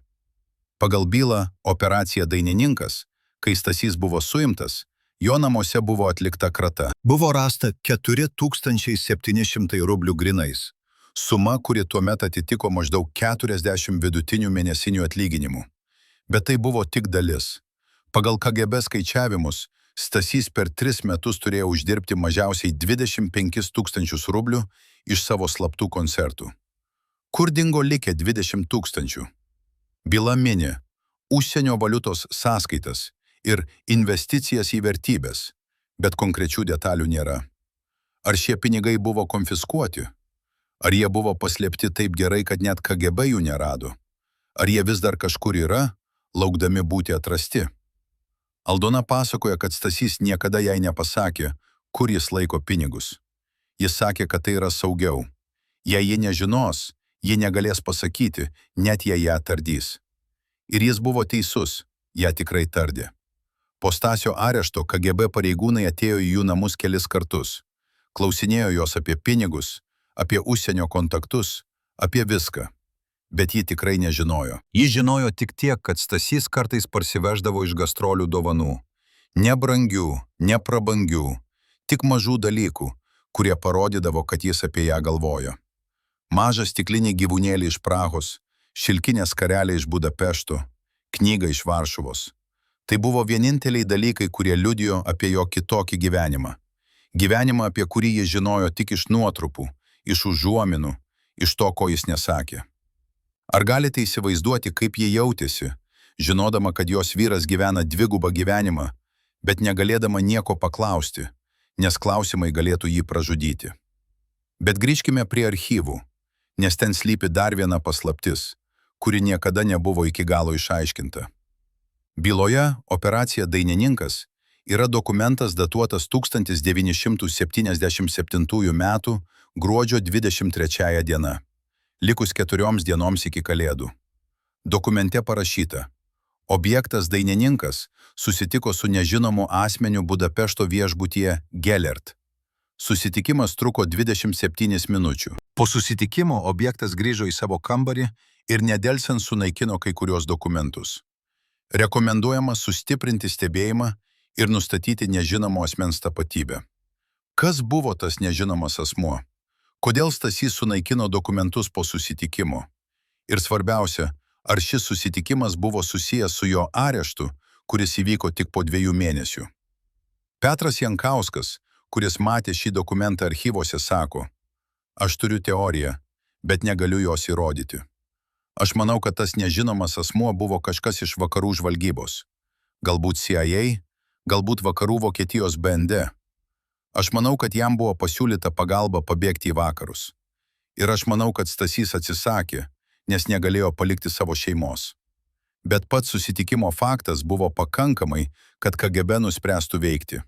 Pagal bylą Operacija Dainininkas, kai Stasys buvo suimtas, jo namuose buvo atlikta krata. Buvo rasta 4700 rublių grinais, suma, kuri tuomet atitiko maždaug 40 vidutinių mėnesinių atlyginimų. Bet tai buvo tik dalis. Pagal KGB skaičiavimus, Stasys per 3 metus turėjo uždirbti mažiausiai 25 000 rublių iš savo slaptų koncertų. Kur dingo likę 20 000? Byla mini užsienio valiutos sąskaitas ir investicijas į vertybės, bet konkrečių detalių nėra. Ar šie pinigai buvo konfiskuoti? Ar jie buvo paslėpti taip gerai, kad net KGB jų nerado? Ar jie vis dar kažkur yra, laukdami būti atrasti? Aldona pasakoja, kad Stasys niekada jai nepasakė, kur jis laiko pinigus. Jis sakė, kad tai yra saugiau. Jei jie nežinos, jie negalės pasakyti, net jei ją tardys. Ir jis buvo teisus, ją tikrai tardė. Po Stasio arešto KGB pareigūnai atėjo į jų namus kelis kartus. Klausinėjo jos apie pinigus, apie užsienio kontaktus, apie viską. Bet ji tikrai nežinojo. Ji žinojo tik tiek, kad Stasys kartais parsiveždavo iš gastrolių dovanų. Ne brangių, ne prabangių, tik mažų dalykų, kurie parodydavo, kad jis apie ją galvojo. Mažą stiklinį gyvūnėlį iš Prahos, šilkinę skarelę iš Budapešto, knygą iš Varšuvos. Tai buvo vieninteliai dalykai, kurie liudijo apie jo kitokį gyvenimą. Gyvenimą, apie kurį jis žinojo tik iš nuotrupų, iš užuominų, iš to, ko jis nesakė. Ar galite įsivaizduoti, kaip ji jautėsi, žinodama, kad jos vyras gyvena dvigubą gyvenimą, bet negalėdama nieko paklausti, nes klausimai galėtų jį pražudyti? Bet grįžkime prie archyvų, nes ten slypi dar viena paslaptis, kuri niekada nebuvo iki galo išaiškinta. Byloje Operacija Dainininkas yra dokumentas datuotas 1977 metų gruodžio 23 diena, likus 4 dienoms iki Kalėdų. Dokumente parašyta: objektas Dainininkas susitiko su nežinomu asmeniu Budapešto viešbutyje Gellert. Susitikimas truko 27 minučių. Po susitikimo objektas grįžo į savo kambarį ir nedelsiant sunaikino kai kurios dokumentus. Rekomenduojama sustiprinti stebėjimą ir nustatyti nežinomo asmens tapatybę. Kas buvo tas nežinomas asmuo? Kodėl Stasys sunaikino dokumentus po susitikimo? Ir svarbiausia, ar šis susitikimas buvo susijęs su jo areštu, kuris įvyko tik po 2 mėnesių? Petras Jankauskas, kuris matė šį dokumentą archyvose, sako: aš turiu teoriją, bet negaliu jos įrodyti. Aš manau, kad tas nežinomas asmuo buvo kažkas iš vakarų žvalgybos. Galbūt CIA, galbūt vakarų Vokietijos BND. Aš manau, kad jam buvo pasiūlyta pagalba pabėgti į vakarus. Ir aš manau, kad Stasys atsisakė, nes negalėjo palikti savo šeimos. Bet pats susitikimo faktas buvo pakankamai, kad KGB nuspręstų veikti.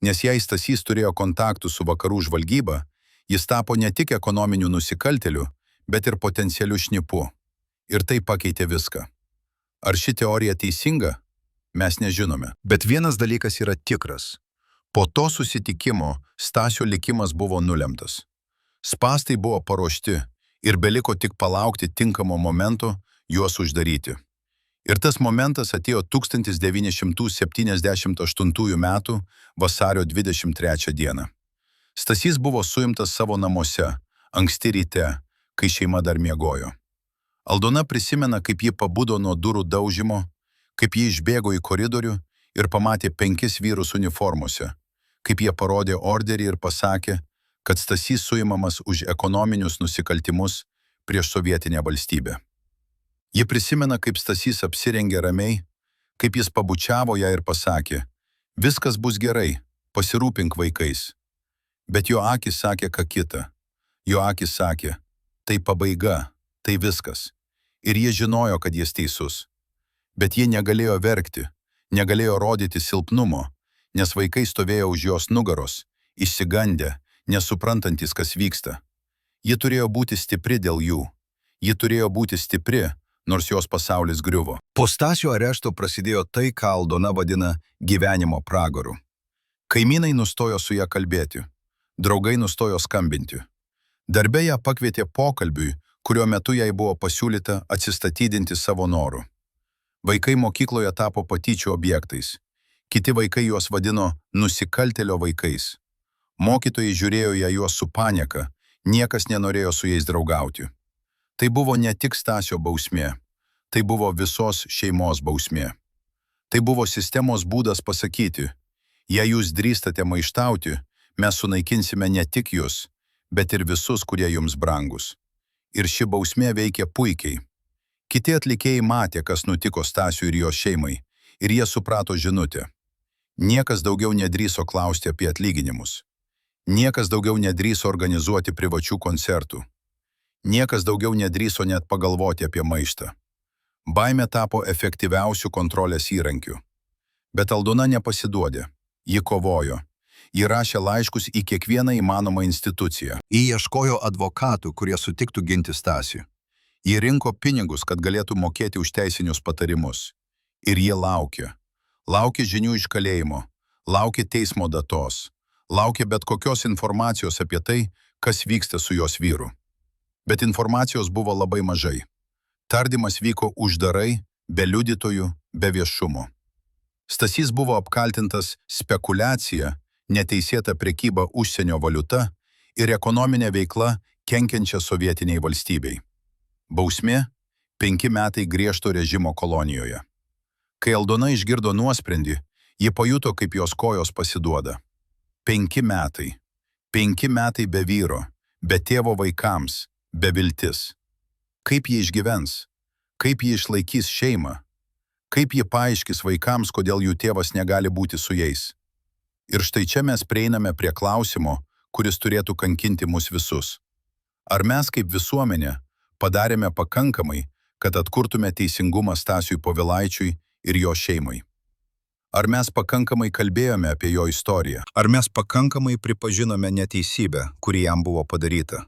Nes jei Stasys turėjo kontaktų su vakarų žvalgyba, jis tapo ne tik ekonominiu nusikaltėliu, bet ir potencialiu šnipu. Ir tai pakeitė viską. Ar ši teorija teisinga? Mes nežinome. Bet vienas dalykas yra tikras. Po to susitikimo Stasio likimas buvo nulemtas. Spąstai buvo paruošti Ir beliko tik palaukti tinkamo momento juos uždaryti. Ir tas momentas atėjo 1978 m. vasario 23 dieną. Stasys buvo suimtas savo namuose, anksti ryte, kai šeima dar miegojo. Aldona prisimena, kaip ji pabudo nuo durų daužimo, kaip ji išbėgo į koridorių ir pamatė 5 vyrus uniformose, kaip jie parodė orderį ir pasakė, kad Stasys suimamas už ekonominius nusikaltimus prieš sovietinę valstybę. Ji prisimena, kaip Stasys apsirengė ramiai, kaip jis pabučiavo ją ir pasakė, viskas bus gerai, pasirūpink vaikais. Bet jo akis sakė ką kitą. Jo akis sakė, tai pabaiga, tai viskas. Ir jie žinojo, kad jis teisus. Bet jie negalėjo verkti, negalėjo rodyti silpnumo, nes vaikai stovėjo už jos nugaros, išsigandę, nesuprantantis, kas vyksta. Ji turėjo būti stipri dėl jų. Ji turėjo būti stipri, nors jos pasaulis griuvo. Po Stasio arešto prasidėjo tai, ką Aldona vadina gyvenimo pragaru. Kaimynai nustojo su ją kalbėti. Draugai nustojo skambinti. Darbe ją pakvietė pokalbiui, kurio metu jai buvo pasiūlyta atsistatydinti savo norų. Vaikai mokykloje tapo patyčių objektais. Kiti vaikai juos vadino nusikaltėlio vaikais. Mokytojai žiūrėjo ją juos su panieka, niekas nenorėjo su jais draugauti. Tai buvo ne tik Stasio bausmė, tai buvo visos šeimos bausmė. Tai buvo sistemos būdas pasakyti, jei jūs drįstate maištauti, mes sunaikinsime ne tik jūs, bet ir visus, kurie jums brangus. Ir ši bausmė veikė puikiai. Kiti atlikėjai matė, kas nutiko Stasiui ir jo šeimai, ir jie suprato žinutę. Niekas daugiau nedrįso klausti apie atlyginimus. Niekas daugiau nedrįso organizuoti privačių koncertų. Niekas daugiau nedrįso net pagalvoti apie maištą. Baimė tapo efektyviausių kontrolės įrankiu. Bet Aldona nepasiduodė. Ji kovojo. Ji rašė laiškus į kiekvieną įmanomą instituciją. Ji ieškojo advokatų, kurie sutiktų ginti Stasį. Ji rinko pinigus, kad galėtų mokėti už teisinius patarimus. Ir jie laukė. Laukė žinių iš kalėjimo. Laukė teismo datos. Laukė bet kokios informacijos apie tai, kas vyksta su jos vyru. Bet informacijos buvo labai mažai. Tardymas vyko uždarai, be liudytojų, be viešumo. Stasys buvo apkaltintas spekulacija, neteisėta prekyba užsienio valiuta ir ekonominė veikla kenkiančia sovietiniai valstybei. Bausmė – 5 metai griežto režimo kolonijoje. Kai Aldona išgirdo nuosprendį, ji pajuto, kaip jos kojos pasiduoda. 5 metai. 5 metai be vyro, be tėvo vaikams, be viltis. Kaip ji išgyvens? Kaip ji išlaikys šeimą? Kaip ji paaiškis vaikams, kodėl jų tėvas negali būti su jais? Ir štai čia mes prieiname prie klausimo, kuris turėtų kankinti mus visus. Ar mes kaip visuomenė padarėme pakankamai, kad atkurtume teisingumą Stasiui Povilaičiui ir jo šeimai? Ar mes pakankamai kalbėjome apie jo istoriją? Ar mes pakankamai pripažinome neteisybę, kuri jam buvo padaryta?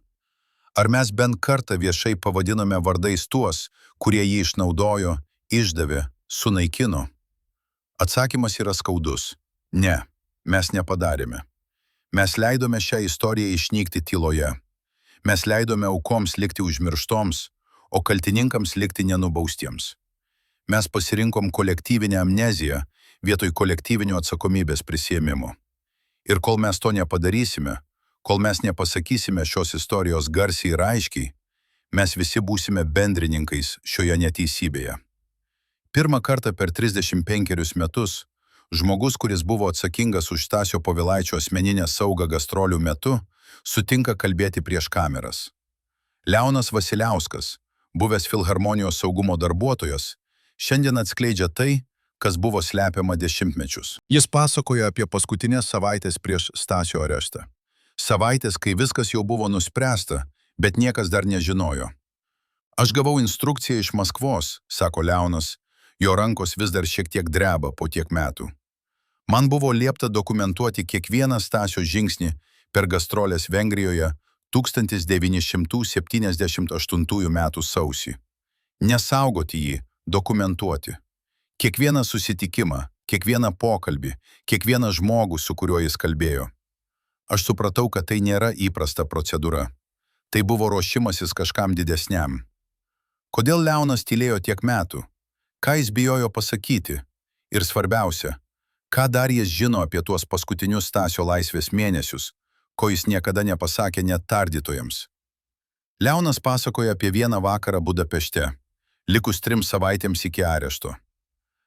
Ar mes bent kartą viešai pavadinome vardais tuos, kurie jį išnaudojo, išdavė, sunaikino? Atsakymas yra skaudus. Ne, mes nepadarėme. Mes leidome šią istoriją išnykti tyloje. Mes leidome aukoms likti užmirštoms, o kaltininkams likti nenubaustiems. Mes pasirinkom kolektyvinę amneziją vietoj kolektyvinio atsakomybės prisiėmimo. Ir kol mes to nepadarysime, kol mes nepasakysime šios istorijos garsiai ir aiškiai, mes visi būsime bendrininkais šioje neteisybėje. Pirmą kartą per 35 metus žmogus, kuris buvo atsakingas už Stasio Povilaičio asmeninę saugą gastrolių metu, sutinka kalbėti prieš kameras. Leonas Vasiliauskas, buvęs Filharmonijos saugumo darbuotojas, šiandien atskleidžia tai, kas buvo slepiama dešimtmečius. Jis pasakojo apie paskutinės savaitės prieš Stasio areštą. Savaitės, kai viskas jau buvo nuspręsta, bet niekas dar nežinojo. Aš gavau instrukciją iš Maskvos, sako Leonas, jo rankos vis dar šiek tiek dreba po tiek metų. Man buvo liepta dokumentuoti kiekvieną Stasio žingsnį per gastrolės Vengrijoje 1978 metų sausį. Nesaugoti jį, dokumentuoti. Kiekvieną susitikimą, kiekvieną pokalbį, kiekvieną žmogų, su kuriuo jis kalbėjo. Aš supratau, kad tai nėra įprasta procedūra. Tai buvo ruošimasis kažkam didesniam. Kodėl Leonas tylėjo tiek metų? Ką jis bijojo pasakyti? Ir svarbiausia, ką dar jis žino apie tuos paskutinius Stasio laisvės mėnesius, ko jis niekada nepasakė net tardytojams? Leonas pasakoja apie vieną vakarą Budapešte, likus 3 savaitėms iki arešto.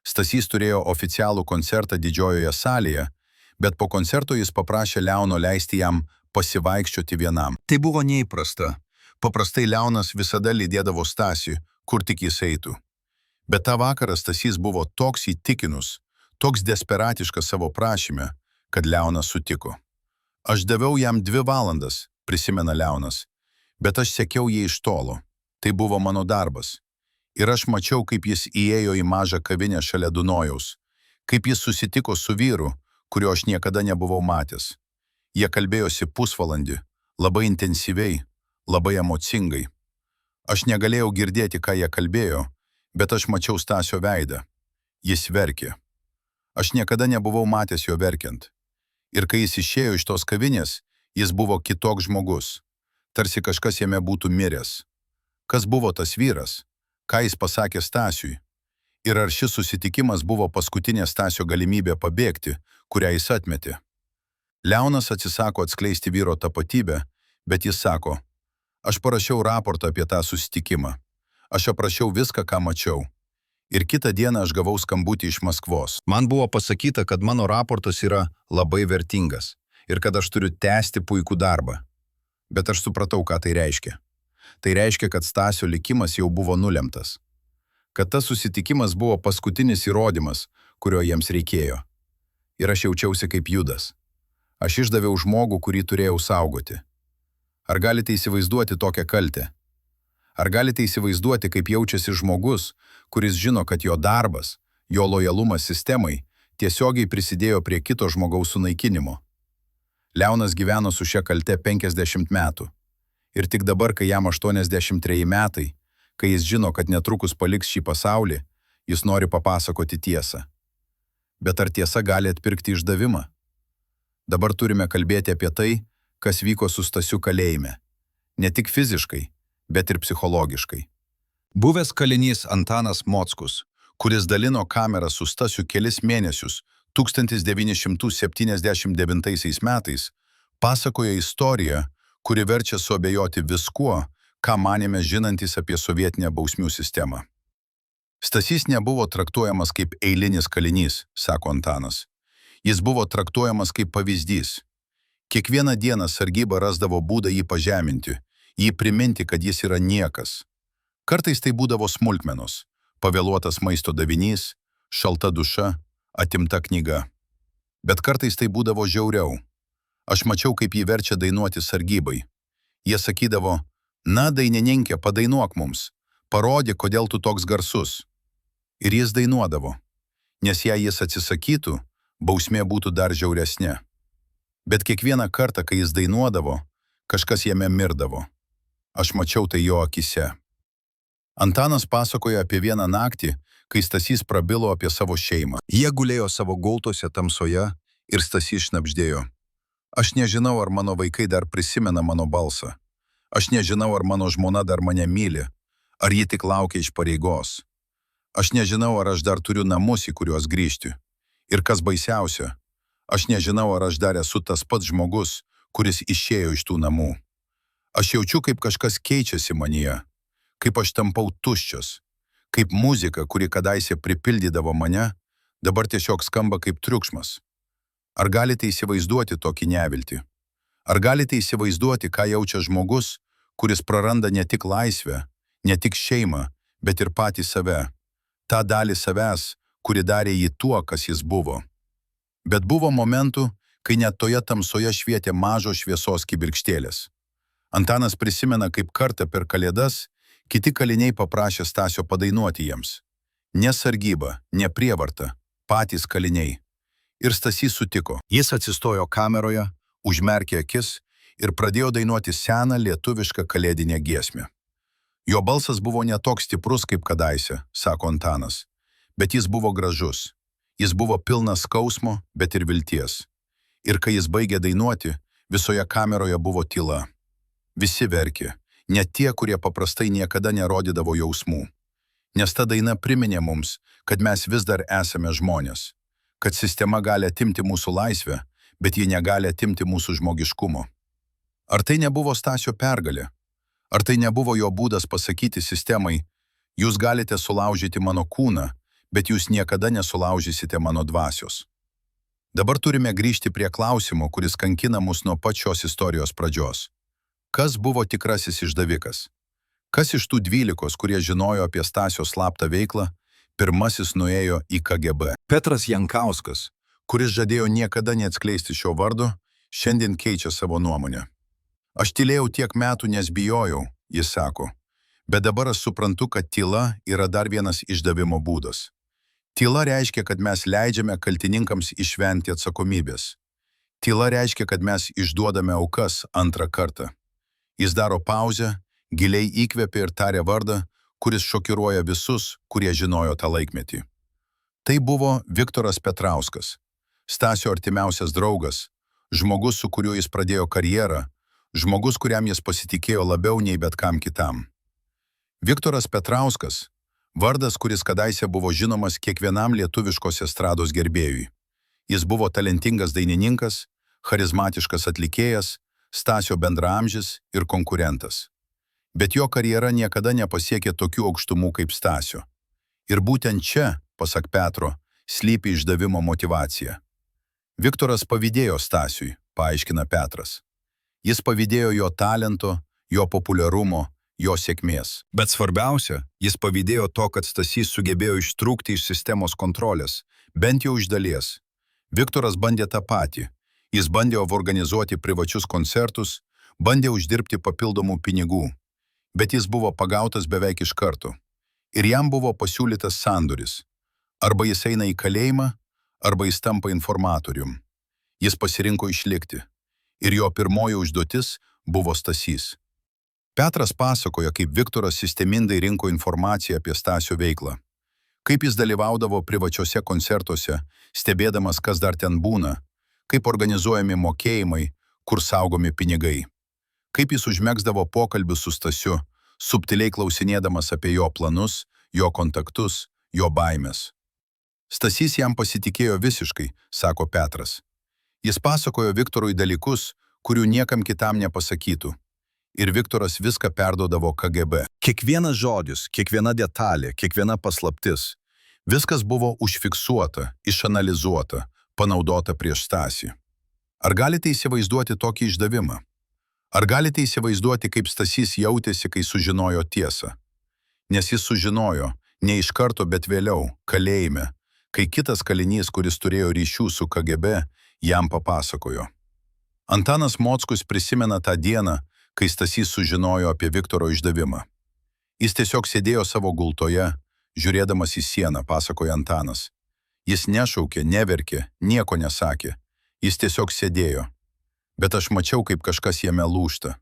Stasys turėjo oficialų koncertą didžiojoje salėje, bet po koncerto jis paprašė Leono leisti jam pasivaikščioti vienam. Tai buvo neįprasta. Paprastai Leonas visada lydėdavo Stasį, kur tik jis eitų. Bet tą vakarą Stasys buvo toks įtikinus, toks desperatiškas savo prašyme, kad Leonas sutiko. Aš daviau jam 2 valandas, prisimena Leonas, bet aš sekiau jį iš tolo. Tai buvo mano darbas. Ir aš mačiau, kaip jis įėjo į mažą kavinę šalia Dunojaus, kaip jis susitiko su vyru, kurio aš niekada nebuvau matęs. Jie kalbėjosi pusvalandį, labai intensyviai, labai emocingai. Aš negalėjau girdėti, ką jie kalbėjo, bet aš mačiau Stasio veidą. Jis verkė. Aš niekada nebuvau matęs jo verkiant. Ir kai jis išėjo iš tos kavinės, jis buvo kitoks žmogus. Tarsi kažkas jame būtų miręs. Kas buvo tas vyras? Ką jis pasakė Stasiui? Ir ar šis susitikimas buvo paskutinė Stasio galimybė pabėgti, kurią jis atmetė? Leonas atsisako atskleisti vyro tapatybę, bet jis sako, aš parašiau raportą apie tą susitikimą. Aš aprašiau viską, ką mačiau. Ir kitą dieną aš gavau skambutį iš Maskvos. Man buvo pasakyta, kad mano raportas yra labai vertingas ir kad aš turiu tęsti puikų darbą. Bet aš supratau, ką tai reiškia. Tai reiškia, kad Stasio likimas jau buvo nulemtas. Kad tas susitikimas buvo paskutinis įrodymas, kurio jiems reikėjo. Ir aš jaučiausi kaip Judas. Aš išdaviau žmogų, kurį turėjau saugoti. Ar galite įsivaizduoti tokią kaltę? Ar galite įsivaizduoti, kaip jaučiasi žmogus, kuris žino, kad jo darbas, jo lojalumas sistemai tiesiogiai prisidėjo prie kito žmogaus sunaikinimo? Leonas gyveno su šia kalte 50 metų. Ir tik dabar, kai jam 83 metai, kai jis žino, kad netrukus paliks šį pasaulį, jis nori papasakoti tiesą. Bet ar tiesa gali atpirkti išdavimą? Dabar turime kalbėti apie tai, kas vyko su Stasiu kalėjime. Ne tik fiziškai, bet ir psichologiškai. Buvęs kalinys Antanas Mockus, kuris dalino kamerą su Stasiu kelis mėnesius 1979 metais, pasakoja istoriją, kuri verčia suabejoti viskuo, ką manėme žinantis apie sovietinę bausmių sistemą. Stasys nebuvo traktuojamas kaip eilinis kalinys, sako Antanas. Jis buvo traktuojamas kaip pavyzdys. Kiekvieną dieną sargyba rasdavo būdą jį pažeminti, jį priminti, kad jis yra niekas. Kartais tai būdavo smulkmenos, pavėluotas maisto davinys, šalta duša, atimta knyga. Bet kartais tai būdavo žiauriau. Aš mačiau, kaip jį verčia dainuoti sargybai. Jie sakydavo, na, dainininkė, padainuok mums, parodyk, kodėl tu toks garsus. Ir jis dainuodavo, nes jei jis atsisakytų, bausmė būtų dar žiauresnė. Bet kiekvieną kartą, kai jis dainuodavo, kažkas jame mirdavo. Aš mačiau tai jo akise. Antanas pasakoja apie vieną naktį, kai Stasys prabilo apie savo šeimą. Jie gulėjo savo gultose tamsoje ir Stasys šnabždėjo. Aš nežinau, ar mano vaikai dar prisimena mano balsą. Aš nežinau, ar mano žmona dar mane myli, ar ji tik laukia iš pareigos. Aš nežinau, ar aš dar turiu namus, į kuriuos grįžti. Ir kas baisiausia, aš nežinau, ar aš dar esu tas pats žmogus, kuris išėjo iš tų namų. Aš jaučiu, kaip kažkas keičiasi manyje, kaip aš tampau tuščias, kaip muzika, kuri kadaise pripildydavo mane, dabar tiesiog skamba kaip triukšmas. Ar galite įsivaizduoti tokį neviltį? Ar galite įsivaizduoti, ką jaučia žmogus, kuris praranda ne tik laisvę, ne tik šeimą, bet ir patį save, tą dalį savęs, kuri darė jį tuo, kas jis buvo. Bet buvo momentų, kai net toje tamsoje švietė mažos šviesos kibirkštėlės. Antanas prisimena, kaip kartą per Kalėdas kiti kaliniai paprašė Stasio padainuoti jiems. Ne sargyba, ne prievarta, patys kaliniai. Ir Stasys sutiko. Jis atsistojo kameroje, užmerkė akis ir pradėjo dainuoti seną lietuvišką kalėdinę giesmę. Jo balsas buvo ne toks stiprus kaip kadaise, sako Antanas, bet jis buvo gražus. Jis buvo pilnas skausmo, bet ir vilties. Ir kai jis baigė dainuoti, visoje kameroje buvo tyla. Visi verkė, net tie, kurie paprastai niekada nerodydavo jausmų. Nes ta daina priminė mums, kad mes vis dar esame žmonės, kad sistema gali atimti mūsų laisvę, bet ji negali atimti mūsų žmogiškumo. Ar tai nebuvo Stasio pergalė? Ar tai nebuvo jo būdas pasakyti sistemai, jūs galite sulaužyti mano kūną, bet jūs niekada nesulaužysite mano dvasios? Dabar turime grįžti prie klausimo, kuris kankina mus nuo pačios istorijos pradžios. Kas buvo tikrasis išdavikas? Kas iš tų 12, kurie žinojo apie Stasio slaptą veiklą, pirmasis nuėjo į KGB? Petras Jankauskas, kuris žadėjo niekada neatskleisti šio vardo, šiandien keičia savo nuomonę. Aš tylėjau tiek metų, nes bijojau, jis sako, bet dabar aš suprantu, kad tyla yra dar vienas išdavimo būdas. Tyla reiškia, kad mes leidžiame kaltininkams išvengti atsakomybės. Tyla reiškia, kad mes išduodame aukas antrą kartą. Jis daro pauzę, giliai įkvepia ir taria vardą, kuris šokiruoja visus, kurie žinojo tą laikmetį. Tai buvo Viktoras Petrauskas, Stasio artimiausias draugas, žmogus, su kuriuo jis pradėjo karjerą, žmogus, kuriam jis pasitikėjo labiau nei bet kam kitam. Viktoras Petrauskas – vardas, kuris kadaise buvo žinomas kiekvienam lietuviškos estrados gerbėjui. Jis buvo talentingas dainininkas, charizmatiškas atlikėjas, Stasio bendraamžis ir konkurentas. Bet jo karjera niekada nepasiekė tokių aukštumų kaip Stasio. Ir būtent čia, pasak Petro, slypi išdavimo motyvacija. Viktoras pavydėjo Stasiui, paaiškina Petras. Jis pavydėjo jo talento, jo populiarumo, jo sėkmės. Bet svarbiausia, jis pavydėjo to, kad Stasys sugebėjo ištrūkti iš sistemos kontrolės, bent jau iš dalies. Viktoras bandė tą patį. Jis bandė organizuoti privačius koncertus, bandė uždirbti papildomų pinigų. Bet jis buvo pagautas beveik iš karto. Ir jam buvo pasiūlytas sandoris. Arba jis eina į kalėjimą, arba jis tampa informatorium. Jis pasirinko išlikti. Ir jo pirmoji užduotis buvo Stasys. Petras pasakoja, kaip Viktoras sistemingai rinko informaciją apie Stasio veiklą. Kaip jis dalyvaudavo privačiuose koncertuose, stebėdamas, kas dar ten būna, kaip organizuojami mokėjimai, kur saugomi pinigai. Kaip jis užmegzdavo pokalbius su Stasiu, subtiliai klausinėdamas apie jo planus, jo kontaktus, jo baimės. Stasys jam pasitikėjo visiškai, sako Petras. Jis pasakojo Viktorui dalykus, kurių niekam kitam nepasakytų. Ir Viktoras viską perduodavo KGB. Kiekvienas žodis, kiekviena detalė, kiekviena paslaptis. Viskas buvo užfiksuota, išanalizuota, panaudota prieš Stasį. Ar galite įsivaizduoti tokį išdavimą? Ar galite įsivaizduoti, kaip Stasys jautėsi, kai sužinojo tiesą? Nes jis sužinojo, ne iš karto, bet vėliau, kalėjime, kai kitas kalinys, kuris turėjo ryšių su KGB, jam papasakojo. Antanas Mockus prisimena tą dieną, kai Stasys sužinojo apie Viktoro išdavimą. Jis tiesiog sėdėjo savo gultoje, žiūrėdamas į sieną, pasakoja Antanas. Jis nešaukė, neverkė, nieko nesakė. Jis tiesiog sėdėjo. Bet aš mačiau, kaip kažkas jame lūžta.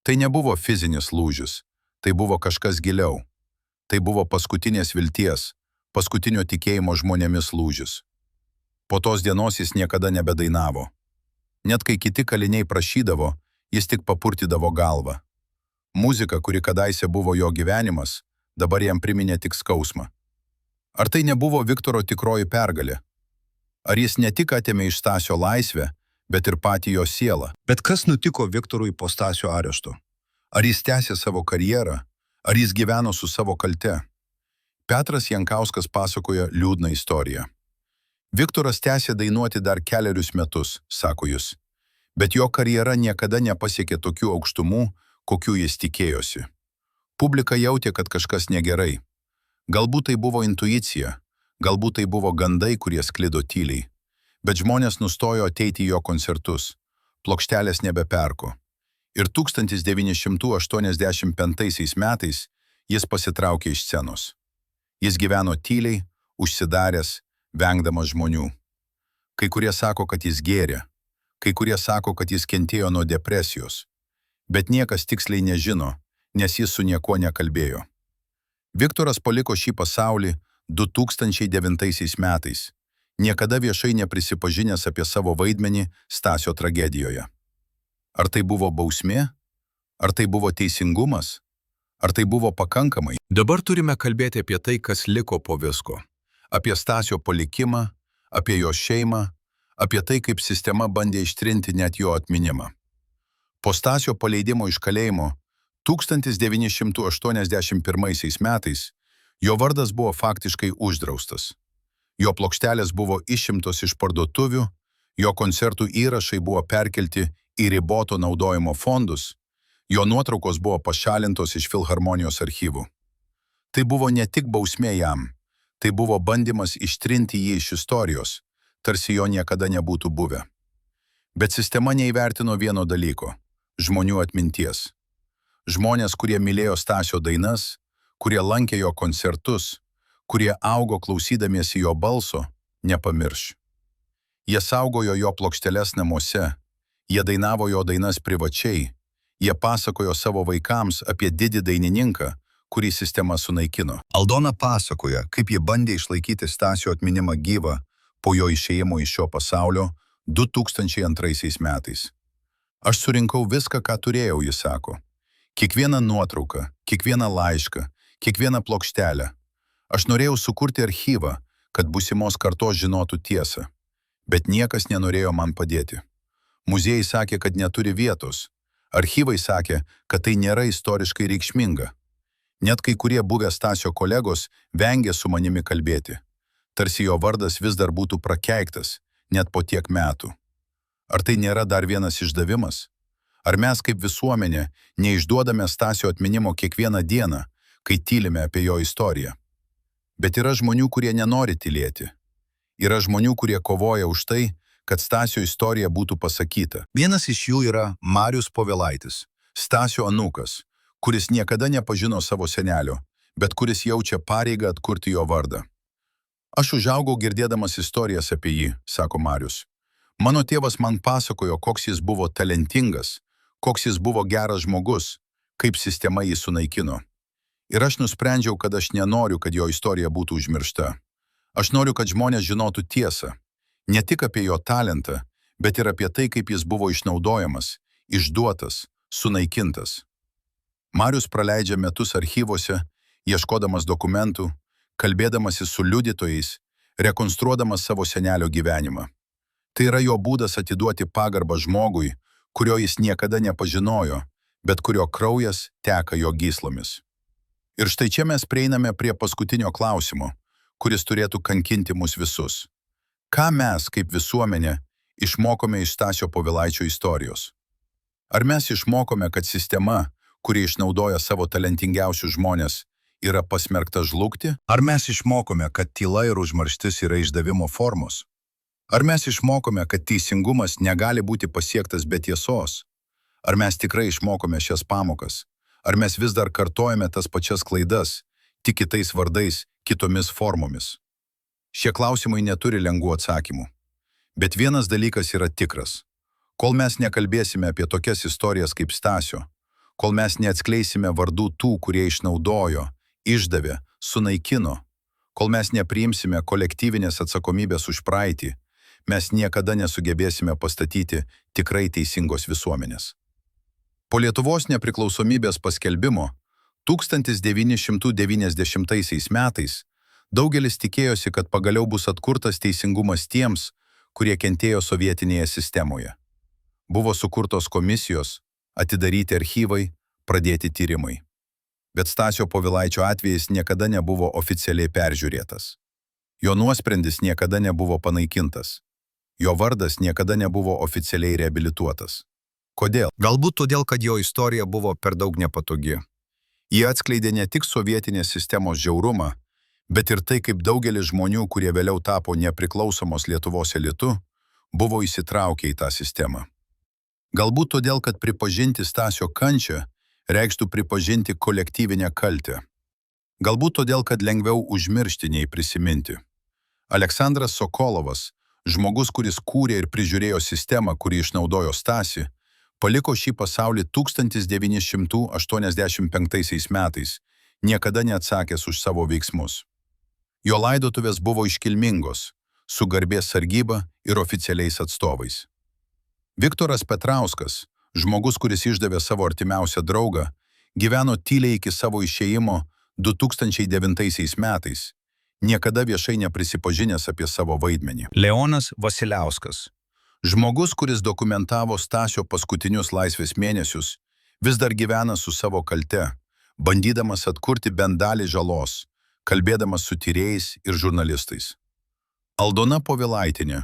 Tai nebuvo fizinis lūžis, tai buvo kažkas giliau. Tai buvo paskutinės vilties, paskutinio tikėjimo žmonėmis lūžis. Po tos dienos jis niekada nebedainavo. Net kai kiti kaliniai prašydavo, jis tik papurtydavo galvą. Muzika, kuri kadaise buvo jo gyvenimas, dabar jam priminė tik skausmą. Ar tai nebuvo Viktoro tikroji pergalė? Ar jis ne tik atėmė iš Stasio laisvę, bet ir patį jo sielą? Bet kas nutiko Viktorui po Stasio arešto? Ar jis tęsė savo karjerą? Ar jis gyveno su savo kalte? Petras Jankauskas pasakoja liūdną istoriją. Viktoras tęsė dainuoti dar 4 metus, sako jis. Bet jo karjera niekada nepasiekė tokių aukštumų, kokių jis tikėjosi. Publika jautė, kad kažkas negerai. Galbūt tai buvo intuicija, galbūt tai buvo gandai, kurie sklido tyliai. Bet žmonės nustojo ateiti į jo koncertus. Plokštelės nebeperko. Ir 1985 metais jis pasitraukė iš scenos. Jis gyveno tyliai, užsidaręs, vengdamas žmonių. Kai kurie sako, kad jis gėrė. Kai kurie sako, kad jis kentėjo nuo depresijos. Bet niekas tiksliai nežino, nes jis su niekuo nekalbėjo. Viktoras paliko šį pasaulį 2009 metais, niekada viešai neprisipažinęs apie savo vaidmenį Stasio tragedijoje. Ar tai buvo bausmė? Ar tai buvo teisingumas? Ar tai buvo pakankamai? Dabar turime kalbėti apie tai, kas liko po visko. Apie Stasio palikimą, apie jo šeimą, apie tai, kaip sistema bandė ištrinti net jo atminimą. Po Stasio paleidimo iš kalėjimo 1981 metais jo vardas buvo faktiškai uždraustas. Jo plokštelės buvo išimtos iš parduotuvių, jo koncertų įrašai buvo perkelti į riboto naudojimo fondus, jo nuotraukos buvo pašalintos iš Filharmonijos archyvų. Tai buvo ne tik bausmė jam, tai buvo bandymas ištrinti jį iš istorijos, tarsi jo niekada nebūtų buvę. Bet sistema neįvertino vieno dalyko – žmonių atminties. Žmonės, kurie mylėjo Stasio dainas, kurie lankė jo koncertus, kurie augo klausydamiesi jo balso, nepamirš. Jie saugojo jo plokšteles namuose, jie dainavo jo dainas privačiai, jie pasakojo savo vaikams apie didį dainininką, kurį sistema sunaikino. Aldona pasakoja, kaip ji bandė išlaikyti Stasio atminimą gyvą po jo išėjimo iš šio pasaulio 2002 metais. Aš surinkau viską, ką turėjau, jis sako. Kiekvieną nuotrauką, kiekvieną laišką, kiekvieną plokštelę. Aš norėjau sukurti archyvą, kad būsimos kartos žinotų tiesą. Bet niekas nenorėjo man padėti. Muziejai sakė, kad neturi vietos. Archyvai sakė, kad tai nėra istoriškai reikšminga. Net kai kurie buvę Stasio kolegos vengė su manimi kalbėti. Tarsi jo vardas vis dar būtų prakeiktas, net po tiek metų. Ar tai nėra dar vienas išdavimas? Ar mes kaip visuomenė neišduodame Stasio atminimo kiekvieną dieną, kai tylime apie jo istoriją? Bet yra žmonių, kurie nenori tylėti. Yra žmonių, kurie kovoja už tai, kad Stasio istorija būtų pasakyta. Vienas iš jų yra Marius Povilaitis, Stasio anūkas, kuris niekada nepažino savo senelio, bet kuris jaučia pareigą atkurti jo vardą. Aš užaugau girdėdamas istorijas apie jį, sako Marius. Mano tėvas man pasakojo, koks jis buvo talentingas, koks jis buvo geras žmogus, kaip sistema jį sunaikino. Ir aš nusprendžiau, kad aš nenoriu, kad jo istorija būtų užmiršta. Aš noriu, kad žmonės žinotų tiesą. Ne tik apie jo talentą, bet ir apie tai, kaip jis buvo išnaudojamas, išduotas, sunaikintas. Marius praleidžia metus archyvuose, ieškodamas dokumentų, kalbėdamasis su liudytojais, rekonstruodamas savo senelio gyvenimą. Tai yra jo būdas atiduoti pagarbą žmogui, kurio jis niekada nepažinojo, bet kurio kraujas teka jo gyslomis. Ir štai čia mes prieiname prie paskutinio klausimo, kuris turėtų kankinti mus visus. Ką mes, kaip visuomenė, išmokome iš Stasio Povilaičio istorijos? Ar mes išmokome, kad sistema, kuri išnaudoja savo talentingiausius žmonės, yra pasmerkta žlugti? Ar mes išmokome, kad tyla ir užmarštis yra išdavimo formos? Ar mes išmokome, kad teisingumas negali būti pasiektas be tiesos? Ar mes tikrai išmokome šias pamokas? Ar mes vis dar kartojame tas pačias klaidas, tik kitais vardais, kitomis formomis? Šie klausimai neturi lengvų atsakymų. Bet vienas dalykas yra tikras. Kol mes nekalbėsime apie tokias istorijas kaip Stasio, kol mes neatskleisime vardų tų, kurie išnaudojo, išdavė, sunaikino, kol mes nepriimsime kolektyvinės atsakomybės už praeitį, mes niekada nesugebėsime pastatyti tikrai teisingos visuomenės. Po Lietuvos nepriklausomybės paskelbimo 1990 metais daugelis tikėjosi, kad pagaliau bus atkurtas teisingumas tiems, kurie kentėjo sovietinėje sistemoje. Buvo sukurtos komisijos, atidaryti archyvai, pradėti tyrimai. Bet Stasio Povilaičio atvejis niekada nebuvo oficialiai peržiūrėtas. Jo nuosprendis niekada nebuvo panaikintas. Jo vardas niekada nebuvo oficialiai reabilituotas. Kodėl? Galbūt todėl, kad jo istorija buvo per daug nepatogi. Jie atskleidė ne tik sovietinės sistemos žiaurumą, bet ir tai, kaip daugelis žmonių, kurie vėliau tapo nepriklausomos Lietuvos elitu, buvo įsitraukę į tą sistemą. Galbūt todėl, kad pripažinti Stasio kančią reikštų pripažinti kolektyvinę kaltę. Galbūt todėl, kad lengviau užmiršti nei prisiminti. Aleksandras Sokolovas, žmogus, kuris kūrė ir prižiūrėjo sistemą, kuri išnaudojo Stasį, paliko šį pasaulį 1985 metais, niekada neatsakęs už savo veiksmus. Jo laidotuvės buvo iškilmingos, su garbės sargyba ir oficialiais atstovais. Viktoras Petrauskas, Žmogus, kuris išdavė savo artimiausią draugą, gyveno tyliai iki savo išėjimo 2009 metais, niekada viešai neprisipažinęs apie savo vaidmenį. Leonas Vasiliauskas. Žmogus, kuris dokumentavo Stasio paskutinius laisvės mėnesius, vis dar gyvena su savo kalte, bandydamas atkurti bent dalį žalos, kalbėdamas su tyrėjais ir žurnalistais. Aldona Povilaitinė,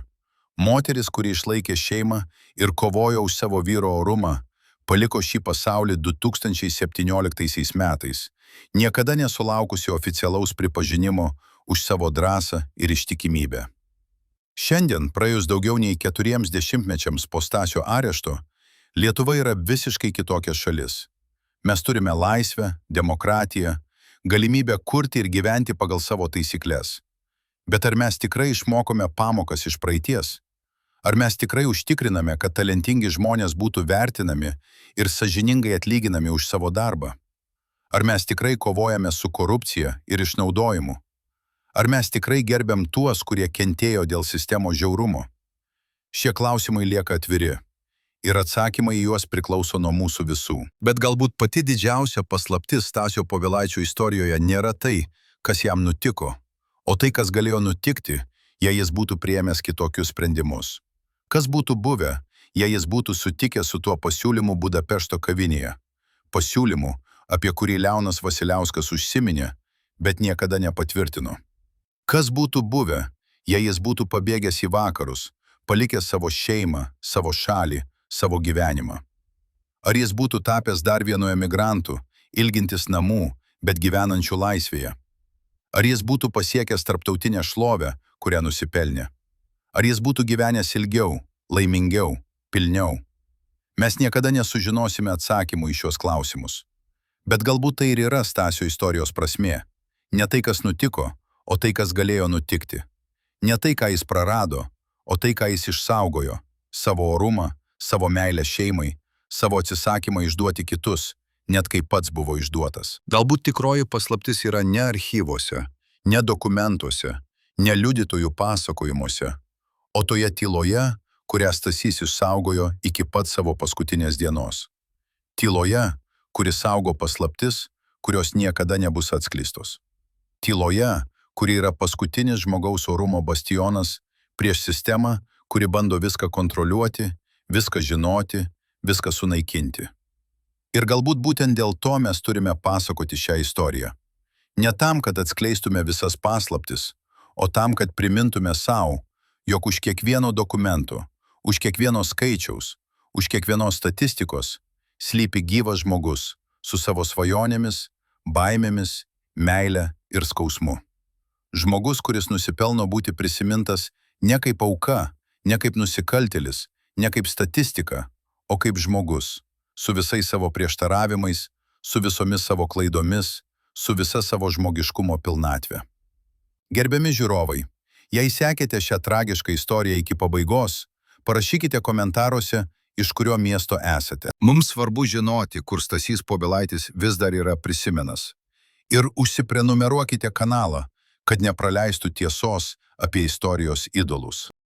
moteris, kuri išlaikė šeimą ir kovojo už savo vyro orumą, paliko šį pasaulį 2017 metais, niekada nesulaukusi oficialaus pripažinimo už savo drąsą ir ištikimybę. Šiandien, praėjus daugiau nei 4 dešimtmečiams po Stasio arešto, Lietuva yra visiškai kitokia šalis. Mes turime laisvę, demokratiją, galimybę kurti ir gyventi pagal savo taisyklės. Bet ar mes tikrai išmokome pamokas iš praeities? Ar mes tikrai užtikriname, kad talentingi žmonės būtų vertinami ir sąžiningai atlyginami už savo darbą? Ar mes tikrai kovojame su korupcija ir išnaudojimu? Ar mes tikrai gerbiam tuos, kurie kentėjo dėl sistemos žiaurumo? Šie klausimai lieka atviri. Ir atsakymai į juos priklauso nuo mūsų visų. Bet galbūt pati didžiausia paslaptis Stasio Povilaičio istorijoje nėra tai, kas jam nutiko, o tai, kas galėjo nutikti, jei jis būtų priėmęs kitokius sprendimus. Kas būtų buvę, jei jis būtų sutikęs su tuo pasiūlymu Budapešto kavinėje? Pasiūlymu, apie kurį Leonas Vasiliauskas užsiminė, bet niekada nepatvirtino. Kas būtų buvę, jei jis būtų pabėgęs į vakarus, palikęs savo šeimą, savo šalį, savo gyvenimą? Ar jis būtų tapęs dar vienu emigrantu, ilgintis namų, bet gyvenančių laisvėje? Ar jis būtų pasiekęs tarptautinę šlovę, kurią nusipelnė? Ar jis būtų gyvenęs ilgiau, laimingiau, pilniau? Mes niekada nesužinosime atsakymų į šios klausimus. Bet galbūt tai ir yra Stasio istorijos prasmė. Ne tai, kas nutiko, o tai, kas galėjo nutikti. Ne tai, ką jis prarado, o tai, ką jis išsaugojo. Savo orumą, savo meilę šeimai, savo atsisakymą išduoti kitus, net kai pats buvo išduotas. Galbūt tikroji paslaptis yra ne archyvuose, Ne dokumentuose, ne liudytojų pasakojimuose, o toje tyloje, kurią Stasys išsaugojo iki pat savo paskutinės dienos. Tyloje, kuri saugo paslaptis, kurios niekada nebus atskleistos. Tyloje, kuri yra paskutinis žmogaus orumo bastionas prieš sistemą, kuri bando viską kontroliuoti, viską žinoti, viską sunaikinti. Ir galbūt būtent dėl to mes turime pasakoti šią istoriją. Ne tam, kad atskleistume visas paslaptis, o tam, kad primintume savo, jog už kiekvieno dokumento, už kiekvieno skaičiaus, už kiekvienos statistikos slypi gyvas žmogus su savo svajonėmis, baimėmis, meile ir skausmu. Žmogus, kuris nusipelno būti prisimintas ne kaip auka, ne kaip nusikaltėlis, ne kaip statistika, o kaip žmogus, su visais savo prieštaravimais, su visomis savo klaidomis, su visa savo žmogiškumo pilnatvė. Gerbiami žiūrovai, jei sekėte šią tragišką istoriją iki pabaigos, parašykite komentaruose, iš kurio miesto esate. Mums svarbu žinoti, kur Stasys Povilaitis vis dar yra prisimenas. Ir užsiprenumeruokite kanalą, kad nepraleistų tiesos apie istorijos idolus.